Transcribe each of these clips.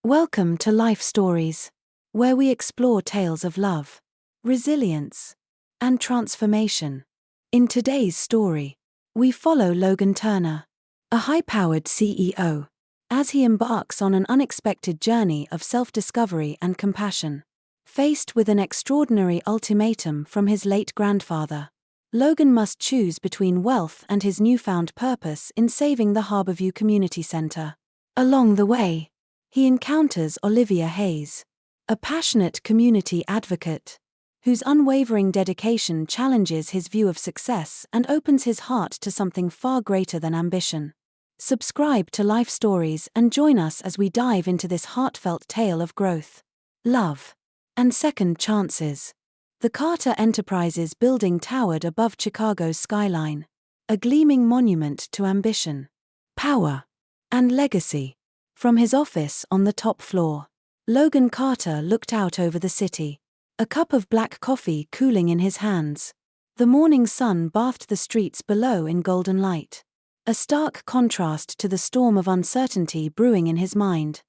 Welcome to Life Stories, where we explore tales of love, resilience, and transformation. In today's story, we follow Logan Turner, a high-powered CEO, as he embarks on an unexpected journey of self-discovery and compassion. Faced with an extraordinary ultimatum from his late grandfather, Logan must choose between wealth and his newfound purpose in saving the Harborview Community Center. Along the way, he encounters Olivia Hayes, a passionate community advocate, whose unwavering dedication challenges his view of success and opens his heart to something far greater than ambition. Subscribe to Life Stories and join us as we dive into this heartfelt tale of growth, love, and second chances. The Carter Enterprises building towered above Chicago's skyline, a gleaming monument to ambition, power, and legacy. From his office on the top floor, Logan Carter looked out over the city, a cup of black coffee cooling in his hands. The morning sun bathed the streets below in golden light, a stark contrast to the storm of uncertainty brewing in his mind.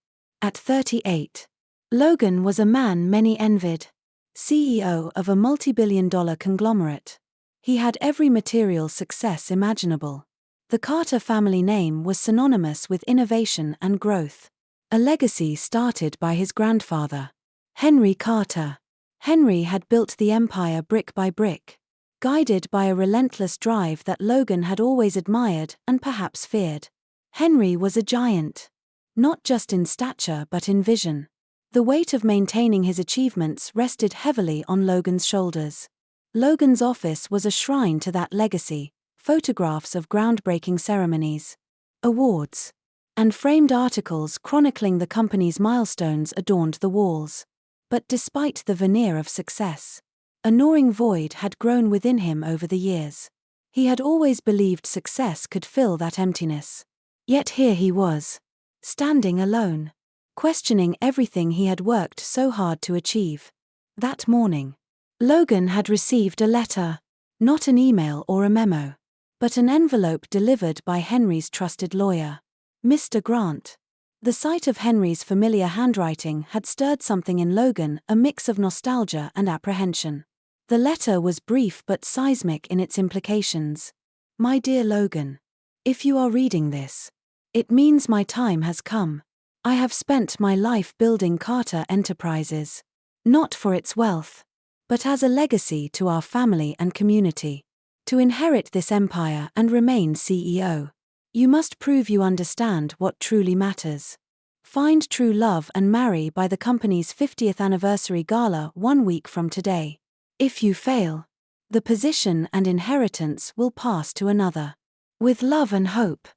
At 38, Logan was a man many envied. CEO of a multi-billion-dollar conglomerate. He had every material success imaginable. The Carter family name was synonymous with innovation and growth, a legacy started by his grandfather, Henry Carter. Henry had built the empire brick by brick, guided by a relentless drive that Logan had always admired and perhaps feared. Henry was a giant, not just in stature but in vision. The weight of maintaining his achievements rested heavily on Logan's shoulders. Logan's office was a shrine to that legacy. Photographs of groundbreaking ceremonies, awards, and framed articles chronicling the company's milestones adorned the walls. But despite the veneer of success, a gnawing void had grown within him over the years. He had always believed success could fill that emptiness. Yet here he was, standing alone, questioning everything he had worked so hard to achieve. That morning, Logan had received a letter, not an email or a memo, but an envelope delivered by Henry's trusted lawyer, Mr. Grant. The sight of Henry's familiar handwriting had stirred something in Logan, a mix of nostalgia and apprehension. The letter was brief but seismic in its implications. My dear Logan, if you are reading this, it means my time has come. I have spent my life building Carter Enterprises, not for its wealth, but as a legacy to our family and community. To inherit this empire and remain CEO, you must prove you understand what truly matters. Find true love and marry by the company's 50th anniversary gala 1 week from today. If you fail, the position and inheritance will pass to another. With love and hope,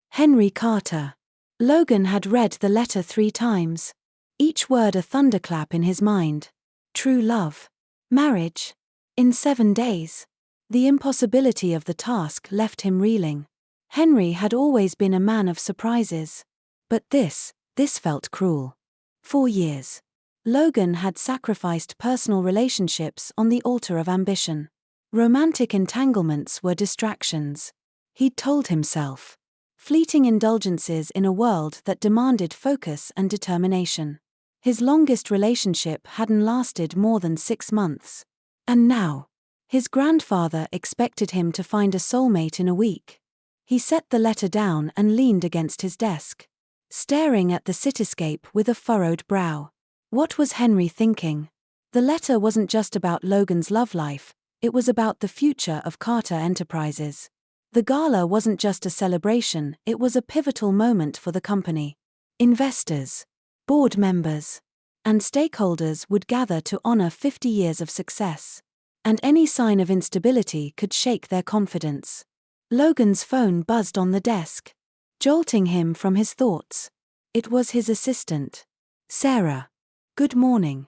Henry Carter. Logan had read the letter 3 times, each word a thunderclap in his mind. True love. Marriage. In 7 days. The impossibility of the task left him reeling. Henry had always been a man of surprises. But this felt cruel. 4 years. Logan had sacrificed personal relationships on the altar of ambition. Romantic entanglements were distractions, he'd told himself. Fleeting indulgences in a world that demanded focus and determination. His longest relationship hadn't lasted more than 6 months. And now, his grandfather expected him to find a soulmate in a week. He set the letter down and leaned against his desk, staring at the cityscape with a furrowed brow. What was Henry thinking? The letter wasn't just about Logan's love life, it was about the future of Carter Enterprises. The gala wasn't just a celebration, it was a pivotal moment for the company. Investors, board members, and stakeholders would gather to honor 50 years of success. And any sign of instability could shake their confidence. Logan's phone buzzed on the desk, jolting him from his thoughts. It was his assistant, Sarah. Good morning,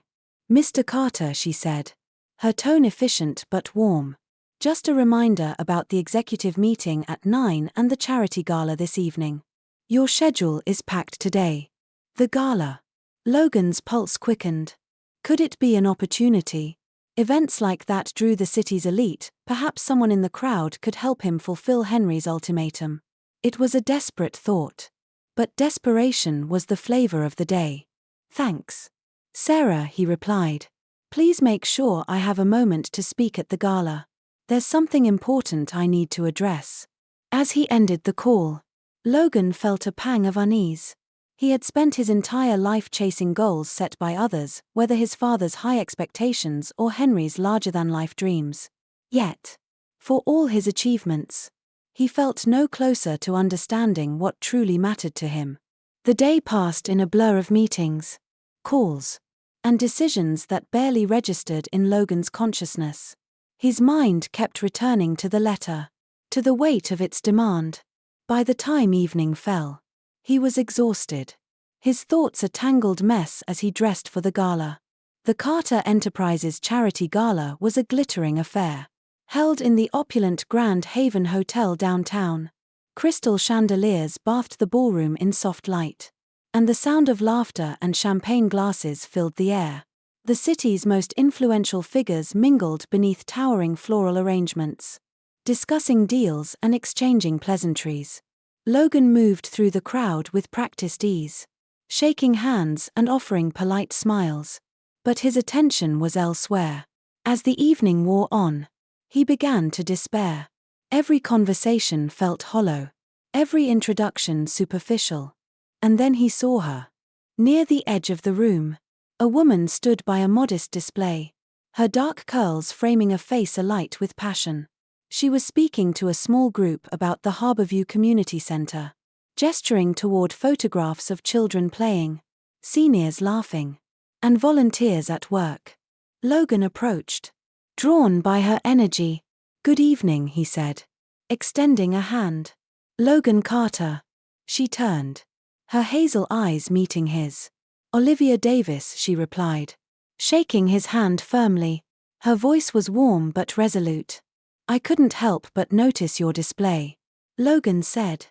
Mr. Carter, she said, her tone efficient but warm. Just a reminder about the executive meeting at 9 and the charity gala this evening. Your schedule is packed today. The gala. Logan's pulse quickened. Could it be an opportunity? Events like that drew the city's elite, perhaps someone in the crowd could help him fulfill Henry's ultimatum. It was a desperate thought. But desperation was the flavor of the day. Thanks, Sarah, he replied. Please make sure I have a moment to speak at the gala. There's something important I need to address. As he ended the call, Logan felt a pang of unease. He had spent his entire life chasing goals set by others, whether his father's high expectations or Henry's larger-than-life dreams. Yet, for all his achievements, he felt no closer to understanding what truly mattered to him. The day passed in a blur of meetings, calls, and decisions that barely registered in Logan's consciousness. His mind kept returning to the letter, to the weight of its demand. By the time evening fell, he was exhausted, his thoughts a tangled mess as he dressed for the gala. The Carter Enterprises Charity Gala was a glittering affair, held in the opulent Grand Haven Hotel downtown. Crystal chandeliers bathed the ballroom in soft light, and the sound of laughter and champagne glasses filled the air. The city's most influential figures mingled beneath towering floral arrangements, discussing deals and exchanging pleasantries. Logan moved through the crowd with practiced ease, shaking hands and offering polite smiles. But his attention was elsewhere. As the evening wore on, he began to despair. Every conversation felt hollow, every introduction superficial. And then he saw her. Near the edge of the room, a woman stood by a modest display, her dark curls framing a face alight with passion. She was speaking to a small group about the Harborview Community Center, gesturing toward photographs of children playing, seniors laughing, and volunteers at work. Logan approached, drawn by her energy. "Good evening," he said, extending a hand. "Logan Carter." She turned, her hazel eyes meeting his. "Olivia Davis," she replied, shaking his hand firmly. Her voice was warm but resolute. "I couldn't help but notice your display," Logan said,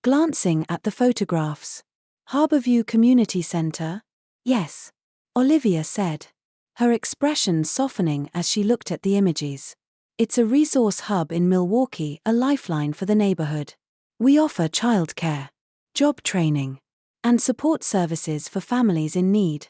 glancing at the photographs. "Harborview Community Center?" "Yes," Olivia said, her expression softening as she looked at the images. "It's a resource hub in Milwaukee, a lifeline for the neighborhood. We offer childcare, job training, and support services for families in need."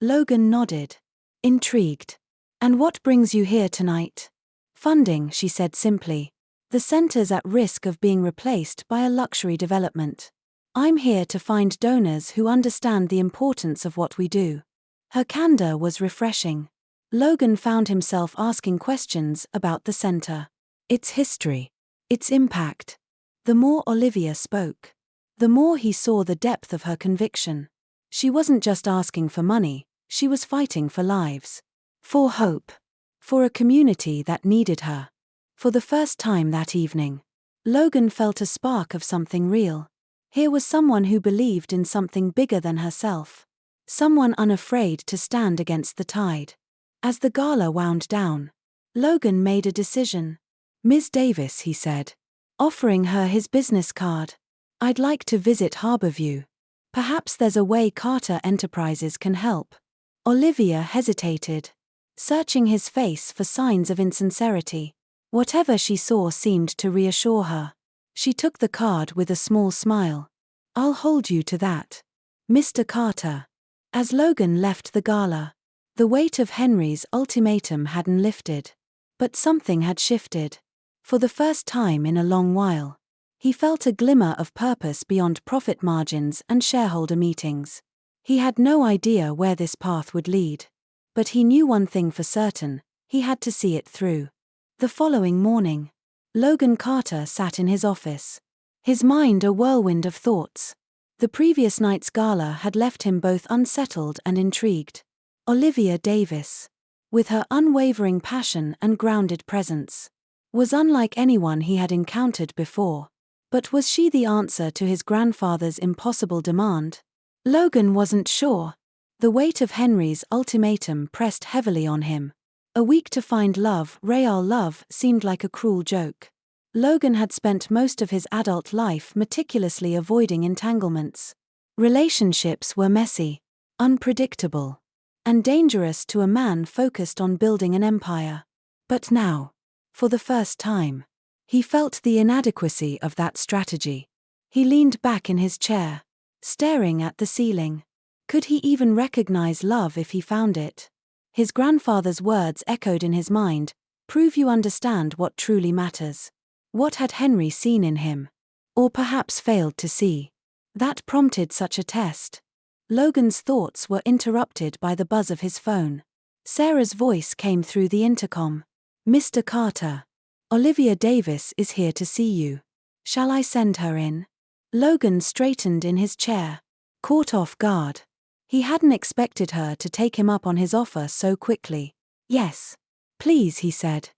Logan nodded, intrigued. "And what brings you here tonight?" "Funding," she said simply. "The center's at risk of being replaced by a luxury development. I'm here to find donors who understand the importance of what we do." Her candor was refreshing. Logan found himself asking questions about the center, its history, its impact. The more Olivia spoke, the more he saw the depth of her conviction. She wasn't just asking for money, she was fighting for lives, for hope, for a community that needed her. For the first time that evening, Logan felt a spark of something real. Here was someone who believed in something bigger than herself, someone unafraid to stand against the tide. As the gala wound down, Logan made a decision. "Ms. Davis," he said, offering her his business card, "I'd like to visit Harborview. Perhaps there's a way Carter Enterprises can help." Olivia hesitated, searching his face for signs of insincerity. Whatever she saw seemed to reassure her. She took the card with a small smile. "I'll hold you to that, Mr. Carter." As Logan left the gala, the weight of Henry's ultimatum hadn't lifted. But something had shifted. For the first time in a long while, he felt a glimmer of purpose beyond profit margins and shareholder meetings. He had no idea where this path would lead. But he knew one thing for certain: he had to see it through. The following morning, Logan Carter sat in his office, his mind a whirlwind of thoughts. The previous night's gala had left him both unsettled and intrigued. Olivia Davis, with her unwavering passion and grounded presence, was unlike anyone he had encountered before. But was she the answer to his grandfather's impossible demand? Logan wasn't sure. The weight of Henry's ultimatum pressed heavily on him. A week to find love, real love, seemed like a cruel joke. Logan had spent most of his adult life meticulously avoiding entanglements. Relationships were messy, unpredictable, and dangerous to a man focused on building an empire. But now, for the first time, he felt the inadequacy of that strategy. He leaned back in his chair, staring at the ceiling. Could he even recognize love if he found it? His grandfather's words echoed in his mind, "Prove you understand what truly matters." What had Henry seen in him? Or perhaps failed to see? That prompted such a test. Logan's thoughts were interrupted by the buzz of his phone. Sarah's voice came through the intercom. "Mr. Carter. Olivia Davis is here to see you. Shall I send her in?" Logan straightened in his chair, caught off guard. He hadn't expected her to take him up on his offer so quickly. "Yes. Please," he said,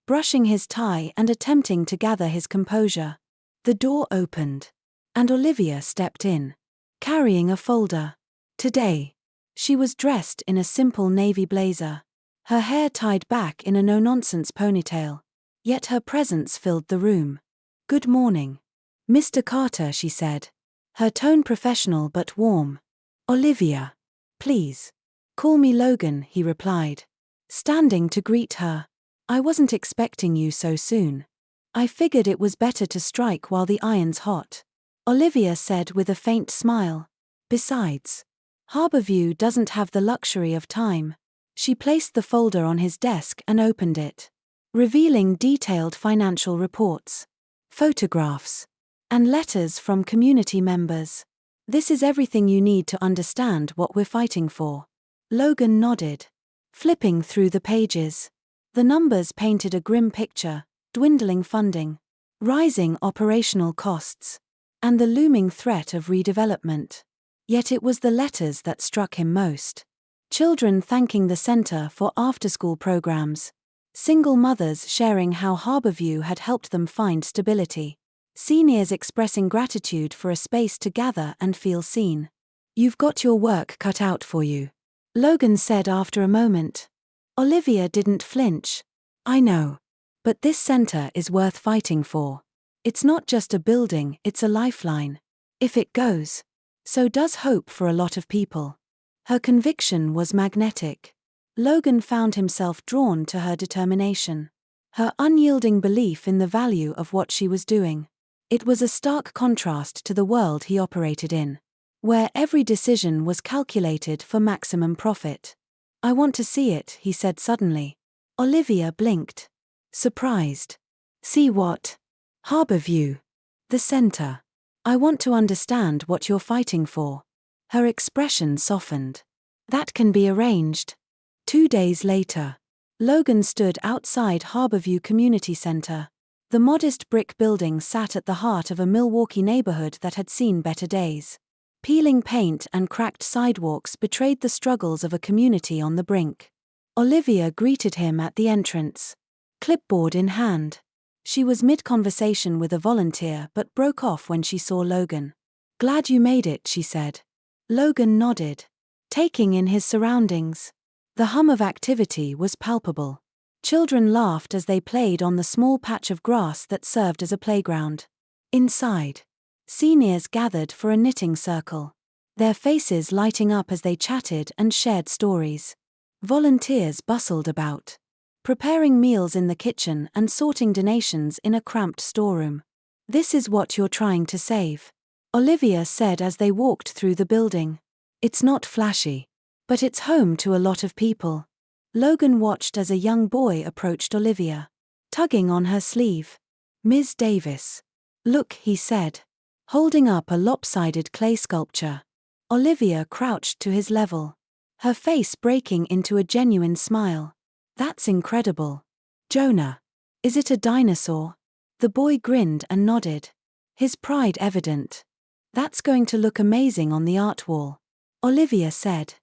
brushing his tie and attempting to gather his composure. The door opened, and Olivia stepped in, carrying a folder. Today, she was dressed in a simple navy blazer, her hair tied back in a no-nonsense ponytail. Yet her presence filled the room. "Good morning, Mr. Carter," she said, her tone professional but warm. "Olivia. Please. Call me Logan," he replied, standing to greet her. "I wasn't expecting you so soon. I figured it was better to strike while the iron's hot," Olivia said with a faint smile. "Besides, Harborview doesn't have the luxury of time." She placed the folder on his desk and opened it, revealing detailed financial reports, photographs, and letters from community members. "This is everything you need to understand what we're fighting for." Logan nodded, flipping through the pages. The numbers painted a grim picture: dwindling funding, rising operational costs, and the looming threat of redevelopment. Yet it was the letters that struck him most. Children thanking the center for after-school programs. Single mothers sharing how Harborview had helped them find stability. Seniors expressing gratitude for a space to gather and feel seen. "You've got your work cut out for you," Logan said after a moment. Olivia didn't flinch. "I know. But this center is worth fighting for. It's not just a building, it's a lifeline. If it goes, so does hope for a lot of people." Her conviction was magnetic. Logan found himself drawn to her determination, her unyielding belief in the value of what she was doing. It was a stark contrast to the world he operated in, where every decision was calculated for maximum profit. "I want to see it," he said suddenly. Olivia blinked, surprised. "See what?" "Harborview. The center. I want to understand what you're fighting for." Her expression softened. "That can be arranged." 2 days later, Logan stood outside Harborview Community Center. The modest brick building sat at the heart of a Milwaukee neighborhood that had seen better days. Peeling paint and cracked sidewalks betrayed the struggles of a community on the brink. Olivia greeted him at the entrance, clipboard in hand. She was mid-conversation with a volunteer but broke off when she saw Logan. "Glad you made it," she said. Logan nodded, taking in his surroundings. The hum of activity was palpable. Children laughed as they played on the small patch of grass that served as a playground. Inside, seniors gathered for a knitting circle, their faces lighting up as they chatted and shared stories. Volunteers bustled about, preparing meals in the kitchen and sorting donations in a cramped storeroom. "This is what you're trying to save," Olivia said as they walked through the building. "It's not flashy, but it's home to a lot of people." Logan watched as a young boy approached Olivia, tugging on her sleeve. "Ms. Davis. Look," he said, holding up a lopsided clay sculpture. Olivia crouched to his level, her face breaking into a genuine smile. "That's incredible. Jonah. Is it a dinosaur?" The boy grinned and nodded, his pride evident. "That's going to look amazing on the art wall," Olivia said,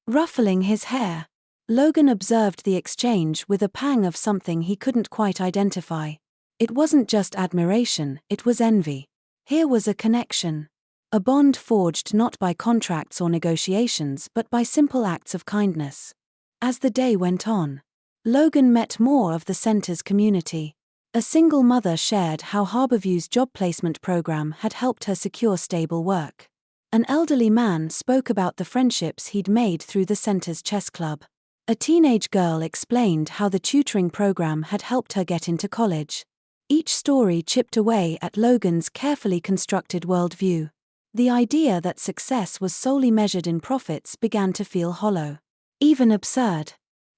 ruffling his hair. Logan observed the exchange with a pang of something he couldn't quite identify. It wasn't just admiration, it was envy. Here was a connection, a bond forged not by contracts or negotiations but by simple acts of kindness. As the day went on, Logan met more of the center's community. A single mother shared how Harborview's job placement program had helped her secure stable work. An elderly man spoke about the friendships he'd made through the center's chess club. A teenage girl explained how the tutoring program had helped her get into college. Each story chipped away at Logan's carefully constructed worldview. The idea that success was solely measured in profits began to feel hollow, even absurd.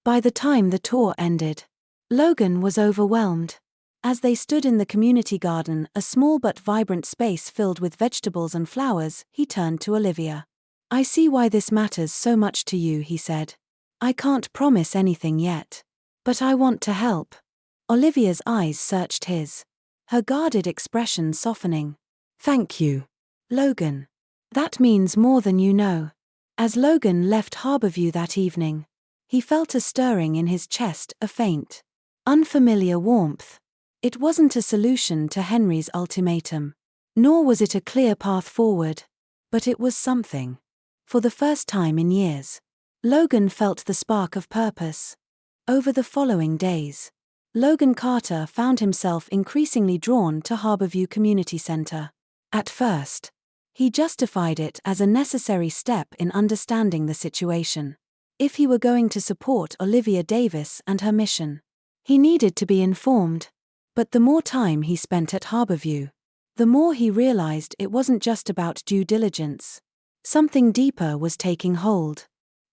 By the time the tour ended, Logan was overwhelmed. As they stood in the community garden, a small but vibrant space filled with vegetables and flowers, he turned to Olivia. "I see why this matters so much to you," he said. "I can't promise anything yet, but I want to help." Olivia's eyes searched his, her guarded expression softening. "Thank you, Logan. That means more than you know." As Logan left Harborview that evening, he felt a stirring in his chest, a faint, unfamiliar warmth. It wasn't a solution to Henry's ultimatum, nor was it a clear path forward, but it was something. For the first time in years, Logan felt the spark of purpose. Over the following days, Logan Carter found himself increasingly drawn to Harborview Community Center. At first, he justified it as a necessary step in understanding the situation. If he were going to support Olivia Davis and her mission, he needed to be informed. But the more time he spent at Harborview, the more he realized it wasn't just about due diligence. Something deeper was taking hold.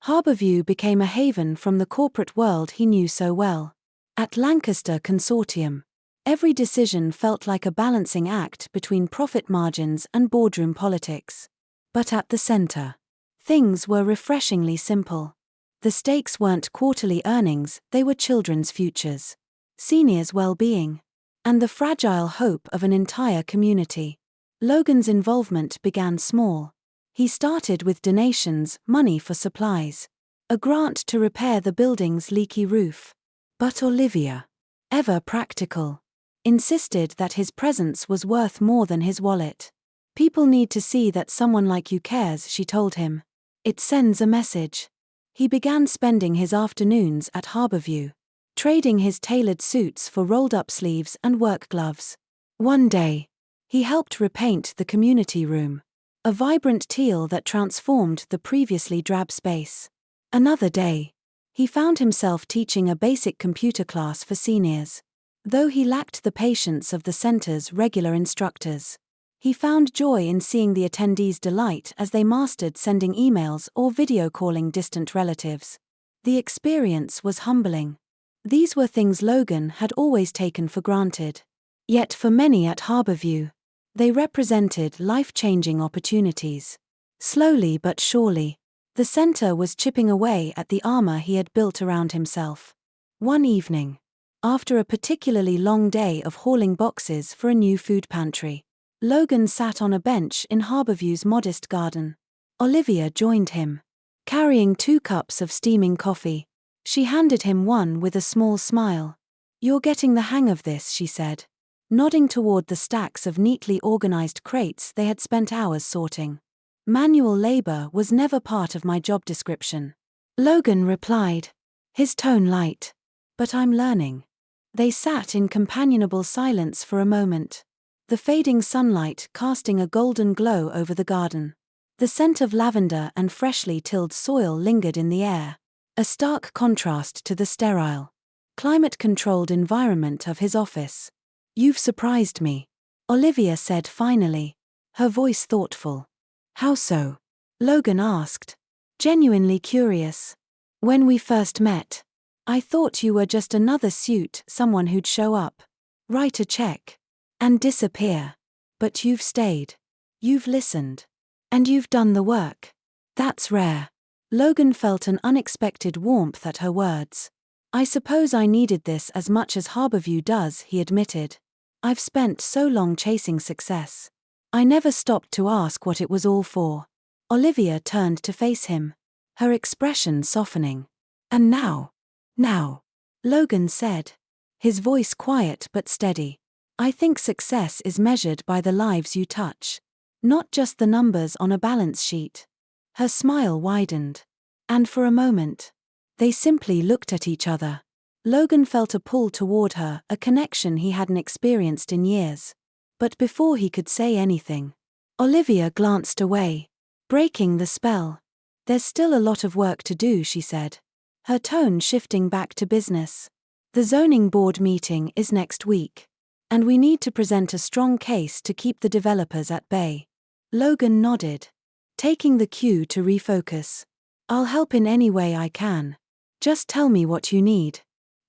Harborview became a haven from the corporate world he knew so well. At Lancaster Consortium, every decision felt like a balancing act between profit margins and boardroom politics. But at the center, things were refreshingly simple. The stakes weren't quarterly earnings, they were children's futures, seniors' well-being, and the fragile hope of an entire community. Logan's involvement began small. He started with donations, money for supplies, a grant to repair the building's leaky roof. But Olivia, ever practical, insisted that his presence was worth more than his wallet. "People need to see that someone like you cares," she told him. "It sends a message." He began spending his afternoons at Harborview, trading his tailored suits for rolled-up sleeves and work gloves. One day, he helped repaint the community room, a vibrant teal that transformed the previously drab space. Another day, he found himself teaching a basic computer class for seniors. Though he lacked the patience of the center's regular instructors, he found joy in seeing the attendees' delight as they mastered sending emails or video calling distant relatives. The experience was humbling. These were things Logan had always taken for granted. Yet for many at Harborview, they represented life-changing opportunities. Slowly but surely, the center was chipping away at the armor he had built around himself. One evening, after a particularly long day of hauling boxes for a new food pantry, Logan sat on a bench in Harborview's modest garden. Olivia joined him, carrying 2 cups of steaming coffee. She handed him one with a small smile. "You're getting the hang of this," she said, nodding toward the stacks of neatly organized crates they had spent hours sorting. "Manual labor was never part of my job description," Logan replied, his tone light. "But I'm learning." They sat in companionable silence for a moment, the fading sunlight casting a golden glow over the garden. The scent of lavender and freshly tilled soil lingered in the air, a stark contrast to the sterile, climate-controlled environment of his office. "You've surprised me," Olivia said finally, her voice thoughtful. "How so?" Logan asked, genuinely curious. "When we first met, I thought you were just another suit, someone who'd show up, write a check, and disappear. But you've stayed. You've listened. And you've done the work. That's rare." Logan felt an unexpected warmth at her words. "I suppose I needed this as much as Harborview does," he admitted. "I've spent so long chasing success. I never stopped to ask what it was all for." Olivia turned to face him, her expression softening. "And now, Logan said, his voice quiet but steady, "I think success is measured by the lives you touch, not just the numbers on a balance sheet." Her smile widened, and for a moment, they simply looked at each other. Logan felt a pull toward her, a connection he hadn't experienced in years. But before he could say anything, Olivia glanced away, breaking the spell. "There's still a lot of work to do," she said, her tone shifting back to business. "The zoning board meeting is next week, and we need to present a strong case to keep the developers at bay." Logan nodded, taking the cue to refocus. I'll help in any way I can. Just tell me what you need.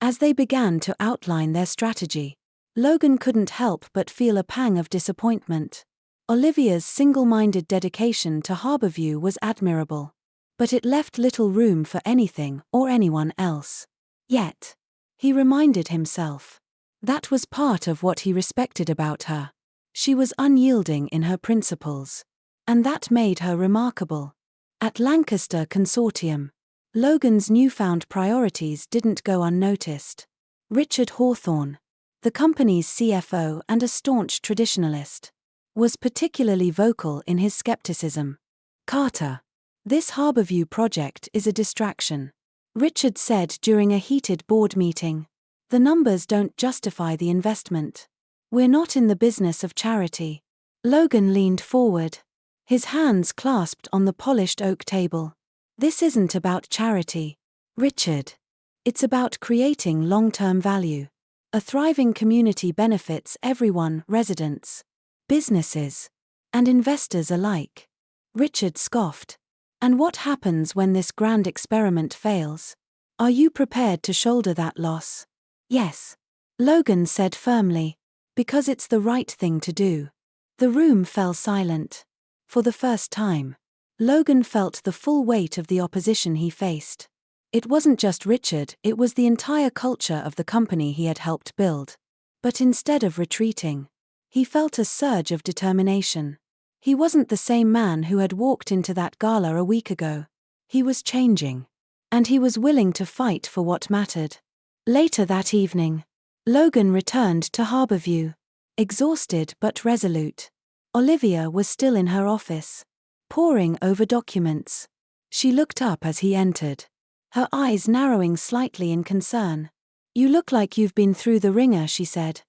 As they began to outline their strategy, Logan couldn't help but feel a pang of disappointment. Olivia's single-minded dedication to Harborview was admirable, but it left little room for anything or anyone else. Yet, he reminded himself, that was part of what he respected about her. She was unyielding in her principles, and that made her remarkable. At Lancaster Consortium, Logan's newfound priorities didn't go unnoticed. Richard Hawthorne, the company's CFO and a staunch traditionalist, was particularly vocal in his skepticism. Carter, this Harborview project is a distraction, Richard said during a heated board meeting. The numbers don't justify the investment. We're not in the business of charity. Logan leaned forward, his hands clasped on the polished oak table. This isn't about charity, Richard. It's about creating long-term value. A thriving community benefits everyone, residents, businesses, and investors alike. Richard scoffed. And what happens when this grand experiment fails? Are you prepared to shoulder that loss? Yes, Logan said firmly, because it's the right thing to do. The room fell silent. For the first time, Logan felt the full weight of the opposition he faced. It wasn't just Richard, it was the entire culture of the company he had helped build. But instead of retreating, he felt a surge of determination. He wasn't the same man who had walked into that gala a week ago. He was changing. And he was willing to fight for what mattered. Later that evening, Logan returned to Harborview, exhausted but resolute. Olivia was still in her office, poring over documents. She looked up as he entered, her eyes narrowing slightly in concern. You look like you've been through the ringer, she said.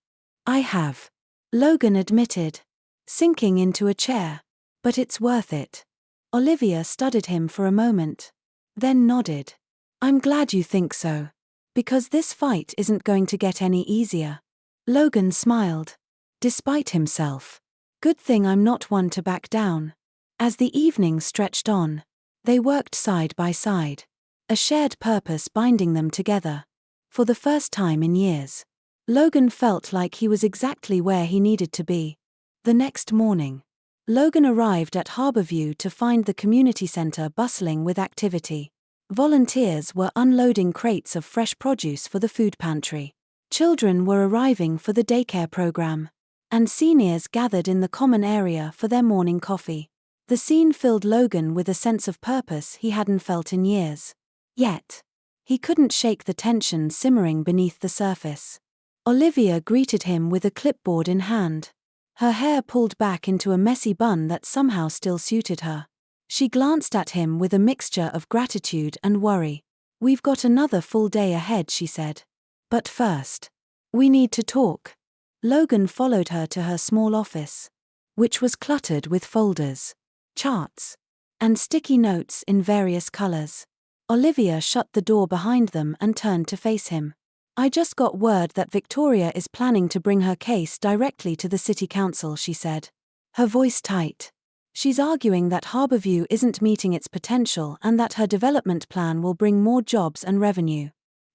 I have, Logan admitted, sinking into a chair. But it's worth it. Olivia studied him for a moment, then nodded. I'm glad you think so. Because this fight isn't going to get any easier. Logan smiled, despite himself. Good thing I'm not one to back down. As the evening stretched on, they worked side by side, a shared purpose binding them together. For the first time in years, Logan felt like he was exactly where he needed to be. The next morning, Logan arrived at Harborview to find the community center bustling with activity. Volunteers were unloading crates of fresh produce for the food pantry. Children were arriving for the daycare program, and seniors gathered in the common area for their morning coffee. The scene filled Logan with a sense of purpose he hadn't felt in years. Yet, he couldn't shake the tension simmering beneath the surface. Olivia greeted him with a clipboard in hand, her hair pulled back into a messy bun that somehow still suited her. She glanced at him with a mixture of gratitude and worry. We've got another full day ahead, she said. But first, we need to talk. Logan followed her to her small office, which was cluttered with folders, charts, and sticky notes in various colors. Olivia shut the door behind them and turned to face him. I just got word that Victoria is planning to bring her case directly to the city council, she said, her voice tight. She's arguing that Harborview isn't meeting its potential and that her development plan will bring more jobs and revenue.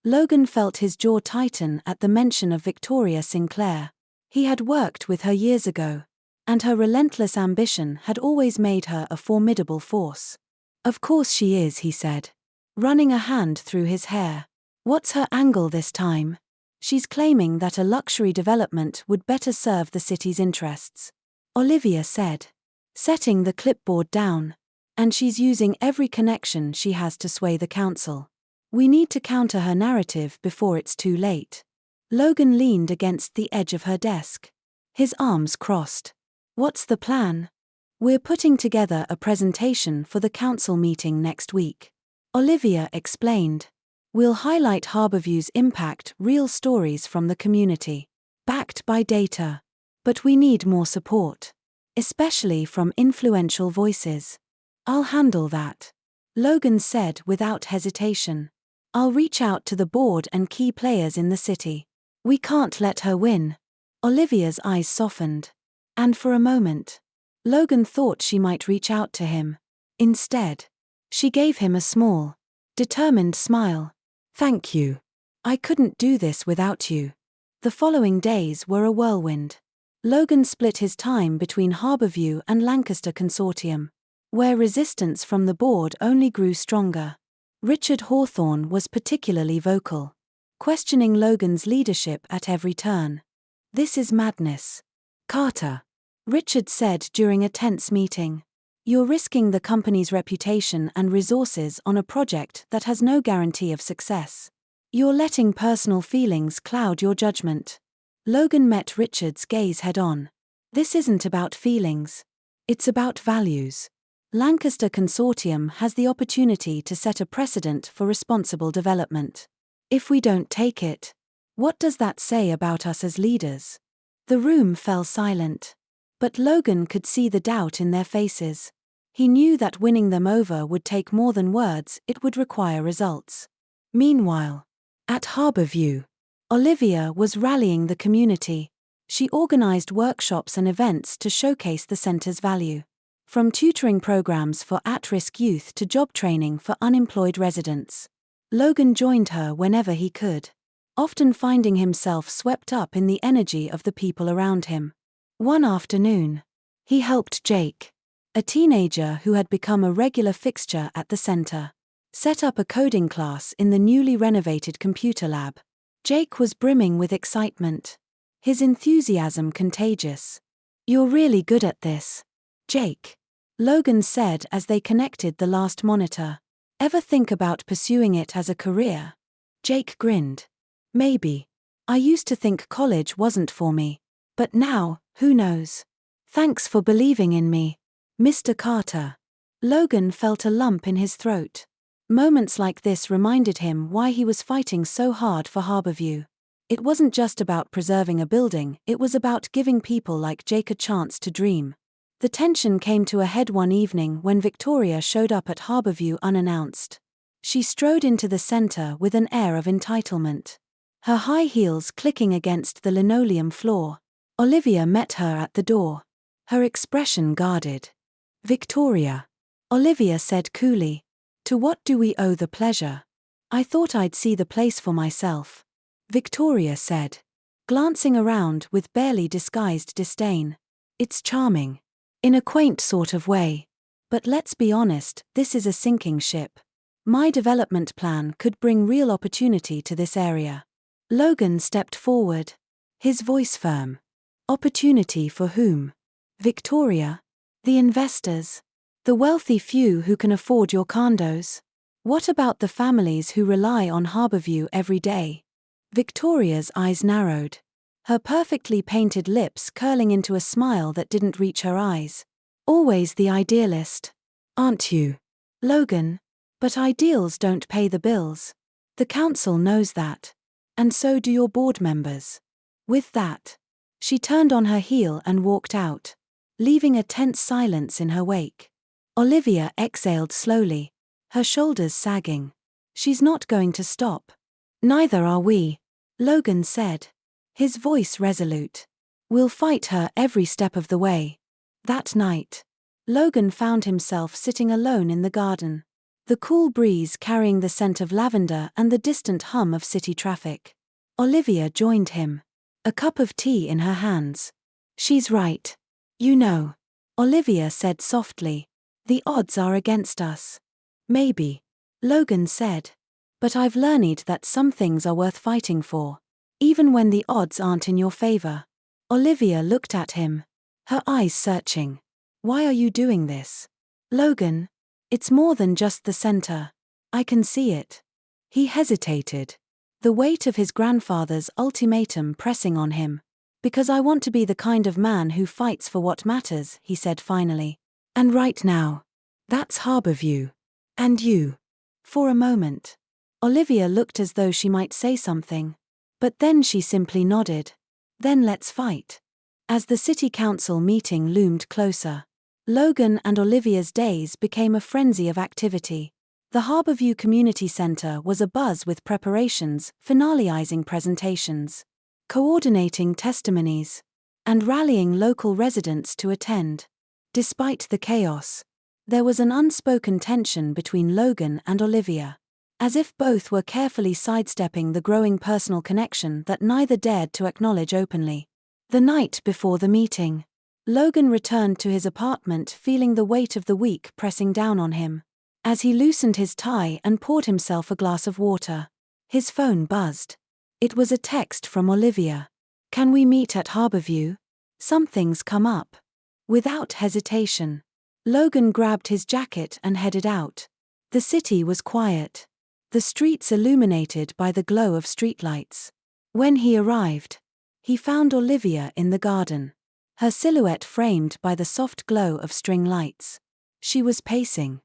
Logan felt his jaw tighten at the mention of Victoria Sinclair. He had worked with her years ago, and her relentless ambition had always made her a formidable force. Of course she is, he said, running a hand through his hair. What's her angle this time? She's claiming that a luxury development would better serve the city's interests, Olivia said, setting the clipboard down. And she's using every connection she has to sway the council. We need to counter her narrative before it's too late. Logan leaned against the edge of her desk, his arms crossed. What's the plan? We're putting together a presentation for the council meeting next week, Olivia explained. We'll highlight Harborview's impact, real stories from the community, backed by data. But we need more support, especially from influential voices. I'll handle that, Logan said without hesitation. I'll reach out to the board and key players in the city. We can't let her win. Olivia's eyes softened. And for a moment, Logan thought she might reach out to him. Instead, she gave him a small, determined smile. "Thank you. I couldn't do this without you." The following days were a whirlwind. Logan split his time between Harborview and Lancaster Consortium, where resistance from the board only grew stronger. Richard Hawthorne was particularly vocal, questioning Logan's leadership at every turn. "This is madness, Carter," Richard said during a tense meeting. "You're risking the company's reputation and resources on a project that has no guarantee of success. You're letting personal feelings cloud your judgment." Logan met Richard's gaze head-on. "This isn't about feelings. It's about values. Lancaster Consortium has the opportunity to set a precedent for responsible development. If we don't take it, what does that say about us as leaders?" The room fell silent. But Logan could see the doubt in their faces. He knew that winning them over would take more than words, it would require results. Meanwhile, at Harborview, Olivia was rallying the community. She organized workshops and events to showcase the center's value. From tutoring programs for at-risk youth to job training for unemployed residents. Logan joined her whenever he could, often finding himself swept up in the energy of the people around him. One afternoon, he helped Jake, a teenager who had become a regular fixture at the center, set up a coding class in the newly renovated computer lab. Jake was brimming with excitement, his enthusiasm contagious. "You're really good at this, Jake," Logan said as they connected the last monitor. "Ever think about pursuing it as a career?" Jake grinned. "Maybe. I used to think college wasn't for me. But now, who knows? Thanks for believing in me, Mr. Carter." Logan felt a lump in his throat. Moments like this reminded him why he was fighting so hard for Harborview. It wasn't just about preserving a building, it was about giving people like Jake a chance to dream. The tension came to a head one evening when Victoria showed up at Harborview unannounced. She strode into the center with an air of entitlement, her high heels clicking against the linoleum floor. Olivia met her at the door, her expression guarded. "Victoria," Olivia said coolly, "to what do we owe the pleasure?" "I thought I'd see the place for myself," Victoria said, glancing around with barely disguised disdain. "It's charming, in a quaint sort of way. But let's be honest, this is a sinking ship. My development plan could bring real opportunity to this area." Logan stepped forward, his voice firm. "Opportunity for whom? Victoria? The investors? The wealthy few who can afford your condos? What about the families who rely on Harborview every day?" Victoria's eyes narrowed, her perfectly painted lips curling into a smile that didn't reach her eyes. "Always the idealist, aren't you, Logan? But ideals don't pay the bills. The council knows that. And so do your board members." With that, she turned on her heel and walked out, leaving a tense silence in her wake. Olivia exhaled slowly, her shoulders sagging. "She's not going to stop." "Neither are we," Logan said, his voice resolute. "We'll fight her every step of the way." That night, Logan found himself sitting alone in the garden, the cool breeze carrying the scent of lavender and the distant hum of city traffic. Olivia joined him, a cup of tea in her hands. "She's right. You know," Olivia said softly, "the odds are against us." "Maybe," Logan said. "But I've learned that some things are worth fighting for, even when the odds aren't in your favor." Olivia looked at him, her eyes searching. "Why are you doing this, Logan?" "It's more than just the center. I can see it." He hesitated, the weight of his grandfather's ultimatum pressing on him. "Because I want to be the kind of man who fights for what matters," he said finally. "And right now, that's Harborview. And you." For a moment, Olivia looked as though she might say something. But then she simply nodded. "Then let's fight." As the city council meeting loomed closer, Logan and Olivia's days became a frenzy of activity. The Harborview Community Center was abuzz with preparations, finalizing presentations, coordinating testimonies, and rallying local residents to attend. Despite the chaos, there was an unspoken tension between Logan and Olivia, as if both were carefully sidestepping the growing personal connection that neither dared to acknowledge openly. The night before the meeting, Logan returned to his apartment feeling the weight of the week pressing down on him. As he loosened his tie and poured himself a glass of water, his phone buzzed. It was a text from Olivia. "Can we meet at Harborview? Something's come up." Without hesitation, Logan grabbed his jacket and headed out. The city was quiet, the streets illuminated by the glow of streetlights. When he arrived, he found Olivia in the garden, her silhouette framed by the soft glow of string lights. She was pacing,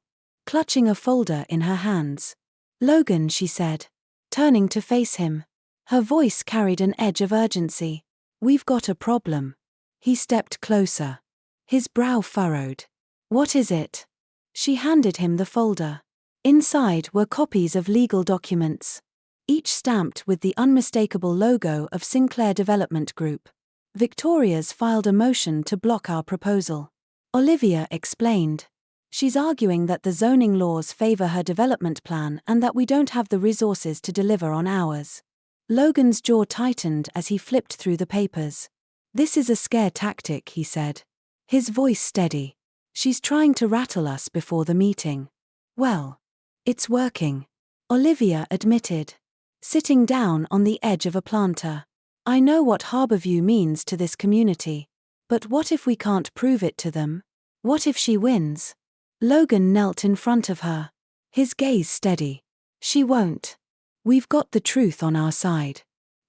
clutching a folder in her hands. "Logan," she said, turning to face him. Her voice carried an edge of urgency. "We've got a problem." He stepped closer, his brow furrowed. "What is it?" She handed him the folder. Inside were copies of legal documents, each stamped with the unmistakable logo of Sinclair Development Group. "Victoria's filed a motion to block our proposal," Olivia explained. "She's arguing that the zoning laws favor her development plan and that we don't have the resources to deliver on ours." Logan's jaw tightened as he flipped through the papers. "This is a scare tactic," he said, his voice steady. "She's trying to rattle us before the meeting." "Well, it's working," Olivia admitted, sitting down on the edge of a planter. "I know what Harborview means to this community. But what if we can't prove it to them? What if she wins?" Logan knelt in front of her, his gaze steady. "She won't. We've got the truth on our side.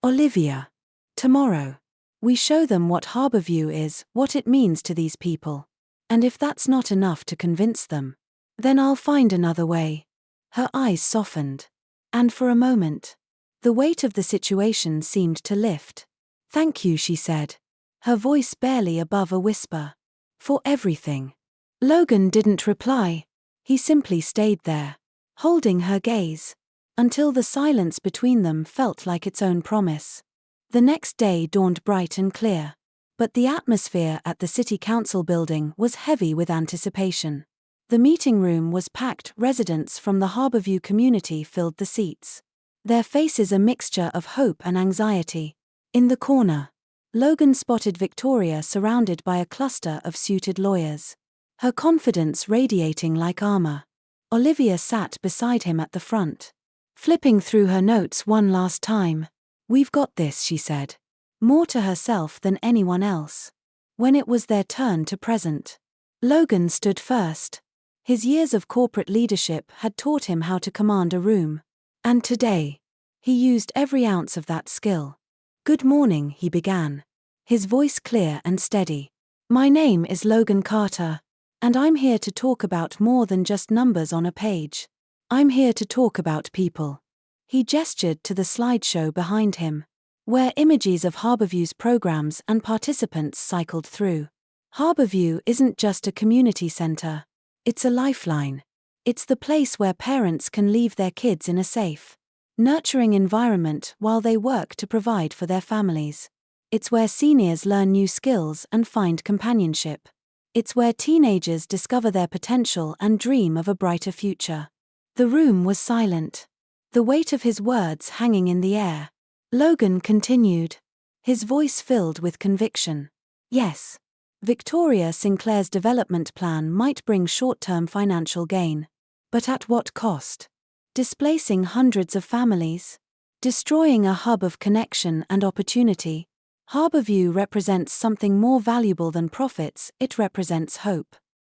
Olivia. Tomorrow, we show them what Harborview is, what it means to these people. And if that's not enough to convince them, then I'll find another way." Her eyes softened, and for a moment, the weight of the situation seemed to lift. "Thank you," she said, her voice barely above a whisper. "For everything." Logan didn't reply. He simply stayed there, holding her gaze, until the silence between them felt like its own promise. The next day dawned bright and clear, but the atmosphere at the city council building was heavy with anticipation. The meeting room was packed, residents from the Harborview community filled the seats, their faces a mixture of hope and anxiety. In the corner, Logan spotted Victoria surrounded by a cluster of suited lawyers, her confidence radiating like armor. Olivia sat beside him at the front, flipping through her notes one last time. "We've got this," she said, more to herself than anyone else. When it was their turn to present, Logan stood first. His years of corporate leadership had taught him how to command a room, and today, he used every ounce of that skill. "Good morning," he began, his voice clear and steady. "My name is Logan Carter, and I'm here to talk about more than just numbers on a page. I'm here to talk about people." He gestured to the slideshow behind him, where images of Harborview's programs and participants cycled through. Harborview isn't just a community center. It's a lifeline. It's the place where parents can leave their kids in a safe, nurturing environment while they work to provide for their families. It's where seniors learn new skills and find companionship. It's where teenagers discover their potential and dream of a brighter future. The room was silent, the weight of his words hanging in the air. Logan continued, his voice filled with conviction. "Yes, Victoria Sinclair's development plan might bring short-term financial gain. But at what cost? Displacing hundreds of families? Destroying a hub of connection and opportunity? Harborview represents something more valuable than profits, it represents hope.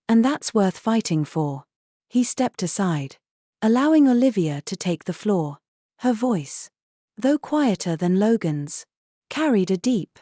And that's worth fighting for." He stepped aside, allowing Olivia to take the floor. Her voice, though quieter than Logan's, carried a deep,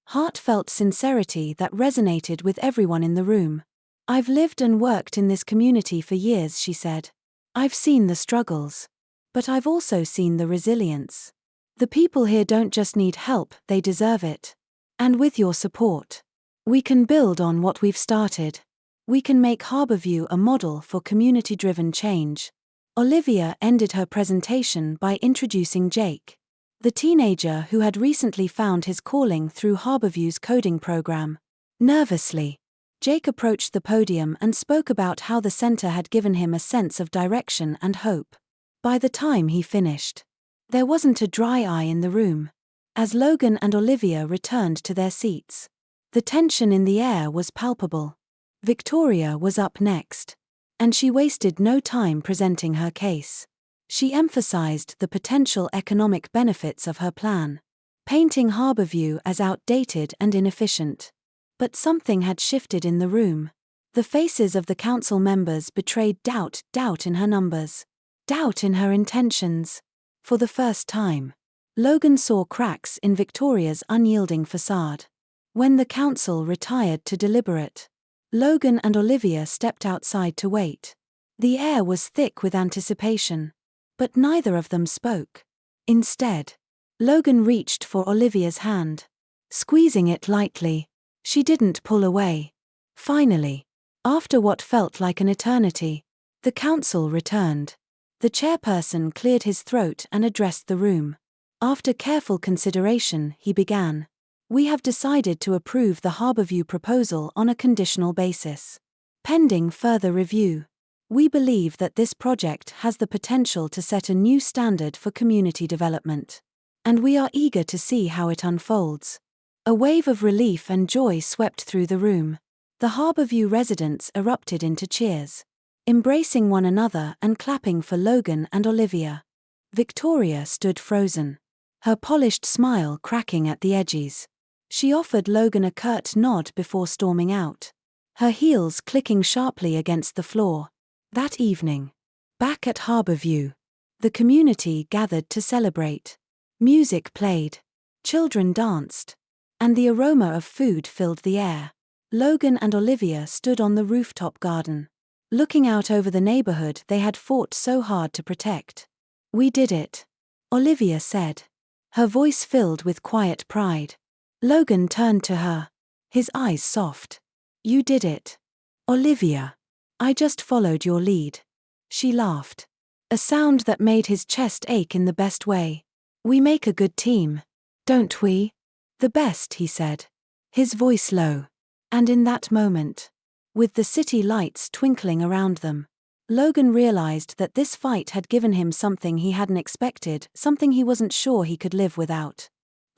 heartfelt sincerity that resonated with everyone in the room. "I've lived and worked in this community for years," she said. "I've seen the struggles. But I've also seen the resilience. The people here don't just need help, they deserve it. And with your support, we can build on what we've started. We can make Harborview a model for community-driven change." Olivia ended her presentation by introducing Jake, the teenager who had recently found his calling through Harborview's coding program. Nervously, Jake approached the podium and spoke about how the center had given him a sense of direction and hope. By the time he finished, there wasn't a dry eye in the room. As Logan and Olivia returned to their seats, the tension in the air was palpable. Victoria was up next, and she wasted no time presenting her case. She emphasized the potential economic benefits of her plan, painting Harborview as outdated and inefficient. But something had shifted in the room. The faces of the council members betrayed doubt in her numbers, doubt in her intentions. For the first time, Logan saw cracks in Victoria's unyielding facade. When the council retired to deliberate, Logan and Olivia stepped outside to wait. The air was thick with anticipation, but neither of them spoke. Instead, Logan reached for Olivia's hand, squeezing it lightly. She didn't pull away. Finally, after what felt like an eternity, the council returned. The chairperson cleared his throat and addressed the room. After careful consideration, he began. We have decided to approve the Harborview proposal on a conditional basis. Pending further review, we believe that this project has the potential to set a new standard for community development. And we are eager to see how it unfolds. A wave of relief and joy swept through the room. The Harborview residents erupted into cheers, embracing one another and clapping for Logan and Olivia. Victoria stood frozen, her polished smile cracking at the edges. She offered Logan a curt nod before storming out, her heels clicking sharply against the floor. That evening, back at Harborview, the community gathered to celebrate. Music played, children danced, and the aroma of food filled the air. Logan and Olivia stood on the rooftop garden, looking out over the neighborhood they had fought so hard to protect. We did it, Olivia said, her voice filled with quiet pride. Logan turned to her, his eyes soft. You did it, Olivia. I just followed your lead. She laughed, a sound that made his chest ache in the best way. We make a good team, don't we? The best, he said, his voice low. And in that moment, with the city lights twinkling around them, Logan realized that this fight had given him something he hadn't expected, something he wasn't sure he could live without.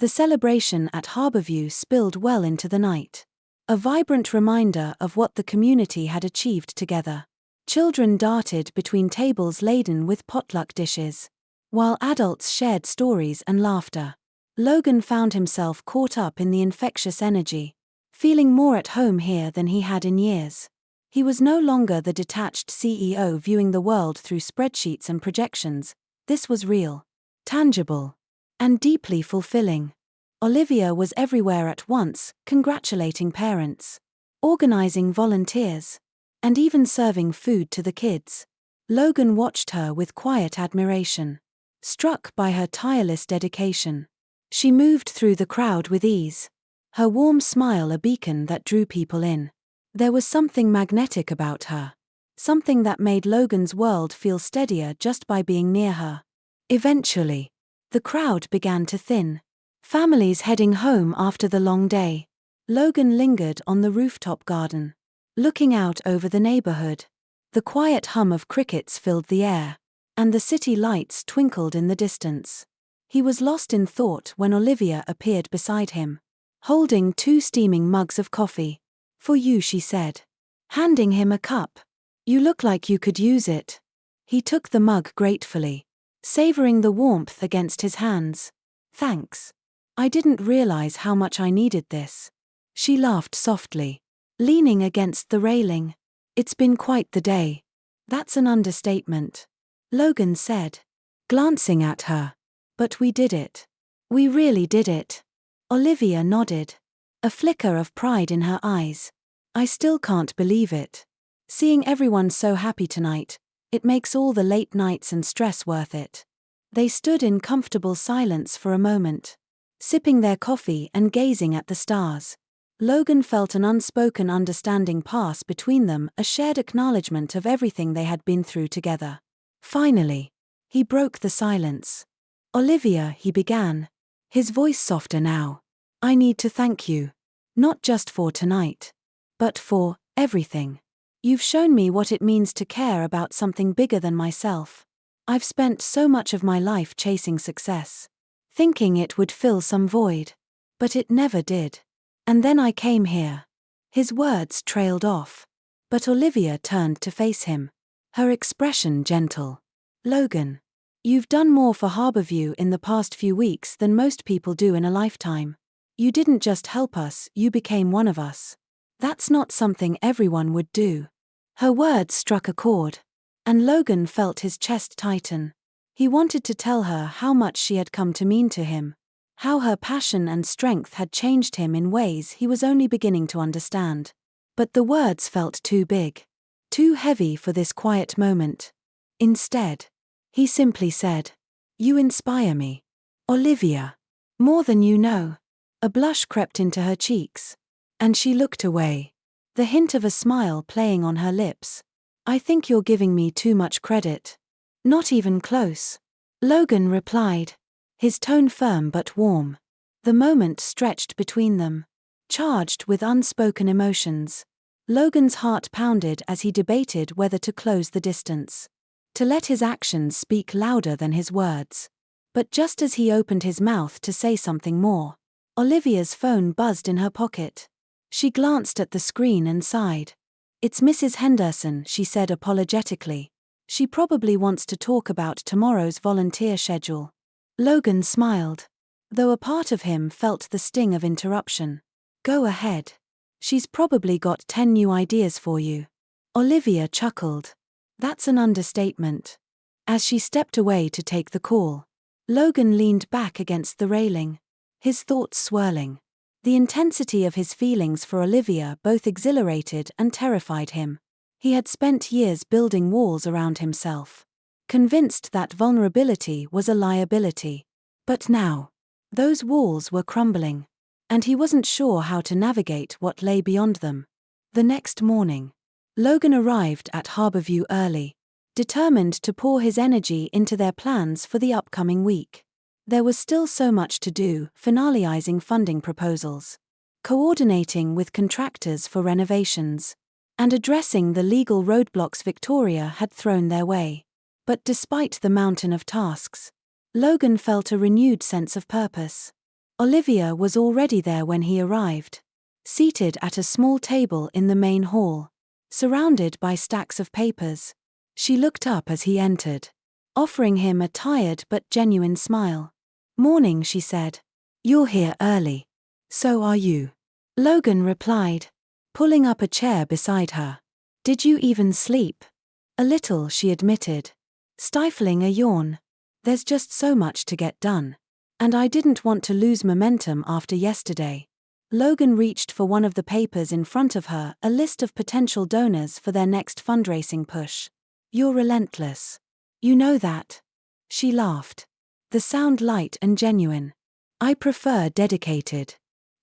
The celebration at Harborview spilled well into the night, a vibrant reminder of what the community had achieved together. Children darted between tables laden with potluck dishes, while adults shared stories and laughter. Logan found himself caught up in the infectious energy, feeling more at home here than he had in years. He was no longer the detached CEO viewing the world through spreadsheets and projections. This was real, tangible, and deeply fulfilling. Olivia was everywhere at once, congratulating parents, organizing volunteers, and even serving food to the kids. Logan watched her with quiet admiration, struck by her tireless dedication. She moved through the crowd with ease, her warm smile a beacon that drew people in. There was something magnetic about her, something that made Logan's world feel steadier just by being near her. Eventually, the crowd began to thin. Families heading home after the long day. Logan lingered on the rooftop garden, looking out over the neighborhood. The quiet hum of crickets filled the air, and the city lights twinkled in the distance. He was lost in thought when Olivia appeared beside him, holding 2 steaming mugs of coffee. For you, she said, handing him a cup. You look like you could use it. He took the mug gratefully, savoring the warmth against his hands. Thanks. I didn't realize how much I needed this. She laughed softly, leaning against the railing. It's been quite the day. That's an understatement, Logan said, glancing at her. But we did it. We really did it. Olivia nodded, a flicker of pride in her eyes. I still can't believe it. Seeing everyone so happy tonight, it makes all the late nights and stress worth it. They stood in comfortable silence for a moment, sipping their coffee and gazing at the stars. Logan felt an unspoken understanding pass between them, a shared acknowledgement of everything they had been through together. Finally, he broke the silence. Olivia, he began, his voice softer now. I need to thank you. Not just for tonight, but for everything. You've shown me what it means to care about something bigger than myself. I've spent so much of my life chasing success, thinking it would fill some void. But it never did. And then I came here." His words trailed off. But Olivia turned to face him, her expression gentle. "Logan, you've done more for Harborview in the past few weeks than most people do in a lifetime. You didn't just help us, you became one of us. That's not something everyone would do." Her words struck a chord, and Logan felt his chest tighten. He wanted to tell her how much she had come to mean to him, how her passion and strength had changed him in ways he was only beginning to understand. But the words felt too big, too heavy for this quiet moment. Instead, he simply said, "You inspire me, Olivia. More than you know." A blush crept into her cheeks, and she looked away, the hint of a smile playing on her lips. "I think you're giving me too much credit." "Not even close," Logan replied, his tone firm but warm. The moment stretched between them, charged with unspoken emotions. Logan's heart pounded as he debated whether to close the distance, to let his actions speak louder than his words. But just as he opened his mouth to say something more, Olivia's phone buzzed in her pocket. She glanced at the screen and sighed. "It's Mrs. Henderson," she said apologetically. "She probably wants to talk about tomorrow's volunteer schedule." Logan smiled, though a part of him felt the sting of interruption. "Go ahead. She's probably got 10 new ideas for you." Olivia chuckled. "That's an understatement." As she stepped away to take the call, Logan leaned back against the railing, his thoughts swirling. The intensity of his feelings for Olivia both exhilarated and terrified him. He had spent years building walls around himself, convinced that vulnerability was a liability. But now, those walls were crumbling, and he wasn't sure how to navigate what lay beyond them. The next morning, Logan arrived at Harborview early, determined to pour his energy into their plans for the upcoming week. There was still so much to do, finalizing funding proposals, coordinating with contractors for renovations, and addressing the legal roadblocks Victoria had thrown their way. But despite the mountain of tasks, Logan felt a renewed sense of purpose. Olivia was already there when he arrived, seated at a small table in the main hall, surrounded by stacks of papers. She looked up as he entered, offering him a tired but genuine smile. "Morning," she said. "You're here early." "So are you," Logan replied, pulling up a chair beside her. "Did you even sleep?" "A little," she admitted, stifling a yawn. "There's just so much to get done. And I didn't want to lose momentum after yesterday." Logan reached for one of the papers in front of her, a list of potential donors for their next fundraising push. "You're relentless. You know that." She laughed, the sound light and genuine. "I prefer dedicated."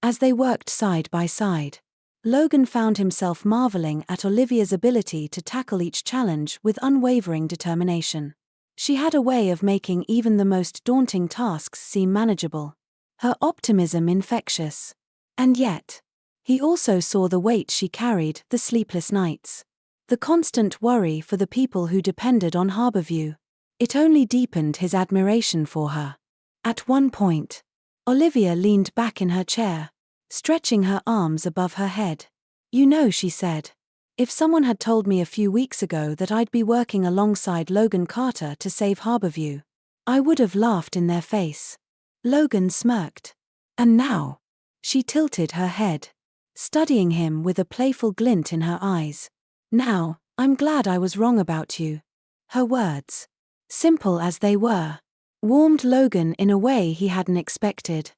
As they worked side by side, Logan found himself marveling at Olivia's ability to tackle each challenge with unwavering determination. She had a way of making even the most daunting tasks seem manageable, her optimism infectious. And yet, he also saw the weight she carried, the sleepless nights, the constant worry for the people who depended on Harborview. It only deepened his admiration for her. At one point, Olivia leaned back in her chair, stretching her arms above her head. "You know," she said, "if someone had told me a few weeks ago that I'd be working alongside Logan Carter to save Harborview, I would have laughed in their face." Logan smirked. "And now?" She tilted her head, studying him with a playful glint in her eyes. "Now, I'm glad I was wrong about you." Her words, simple as they were, warmed Logan in a way he hadn't expected.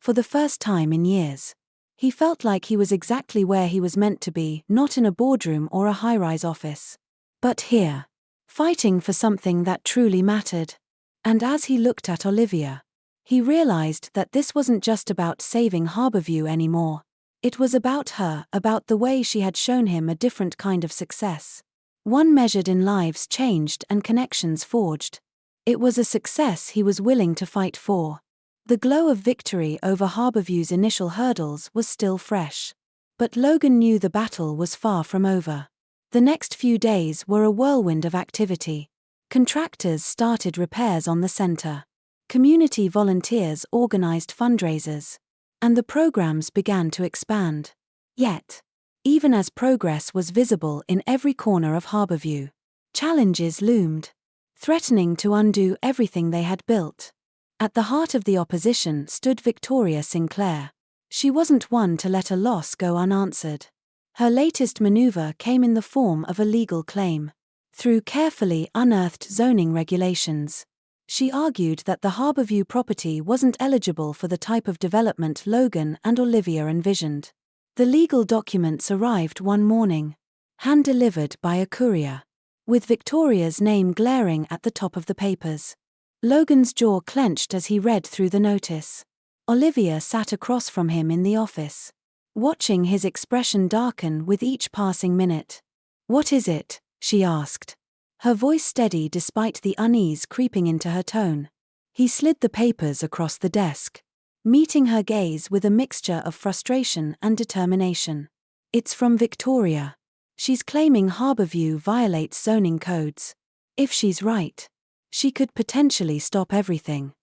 For the first time in years, he felt like he was exactly where he was meant to be, not in a boardroom or a high-rise office, but here, fighting for something that truly mattered. And as he looked at Olivia, he realized that this wasn't just about saving Harborview anymore. It was about her, about the way she had shown him a different kind of success, one measured in lives changed and connections forged. It was a success he was willing to fight for. The glow of victory over Harborview's initial hurdles was still fresh. But Logan knew the battle was far from over. The next few days were a whirlwind of activity. Contractors started repairs on the center. Community volunteers organized fundraisers. And the programs began to expand. Yet, even as progress was visible in every corner of Harborview, challenges loomed, threatening to undo everything they had built. At the heart of the opposition stood Victoria Sinclair. She wasn't one to let a loss go unanswered. Her latest maneuver came in the form of a legal claim. Through carefully unearthed zoning regulations, she argued that the Harborview property wasn't eligible for the type of development Logan and Olivia envisioned. The legal documents arrived one morning, hand-delivered by a courier, with Victoria's name glaring at the top of the papers. Logan's jaw clenched as he read through the notice. Olivia sat across from him in the office, watching his expression darken with each passing minute. "What is it?" she asked, her voice steady despite the unease creeping into her tone. He slid the papers across the desk, meeting her gaze with a mixture of frustration and determination. "It's from Victoria. She's claiming Harborview violates zoning codes. If she's right, she could potentially stop everything."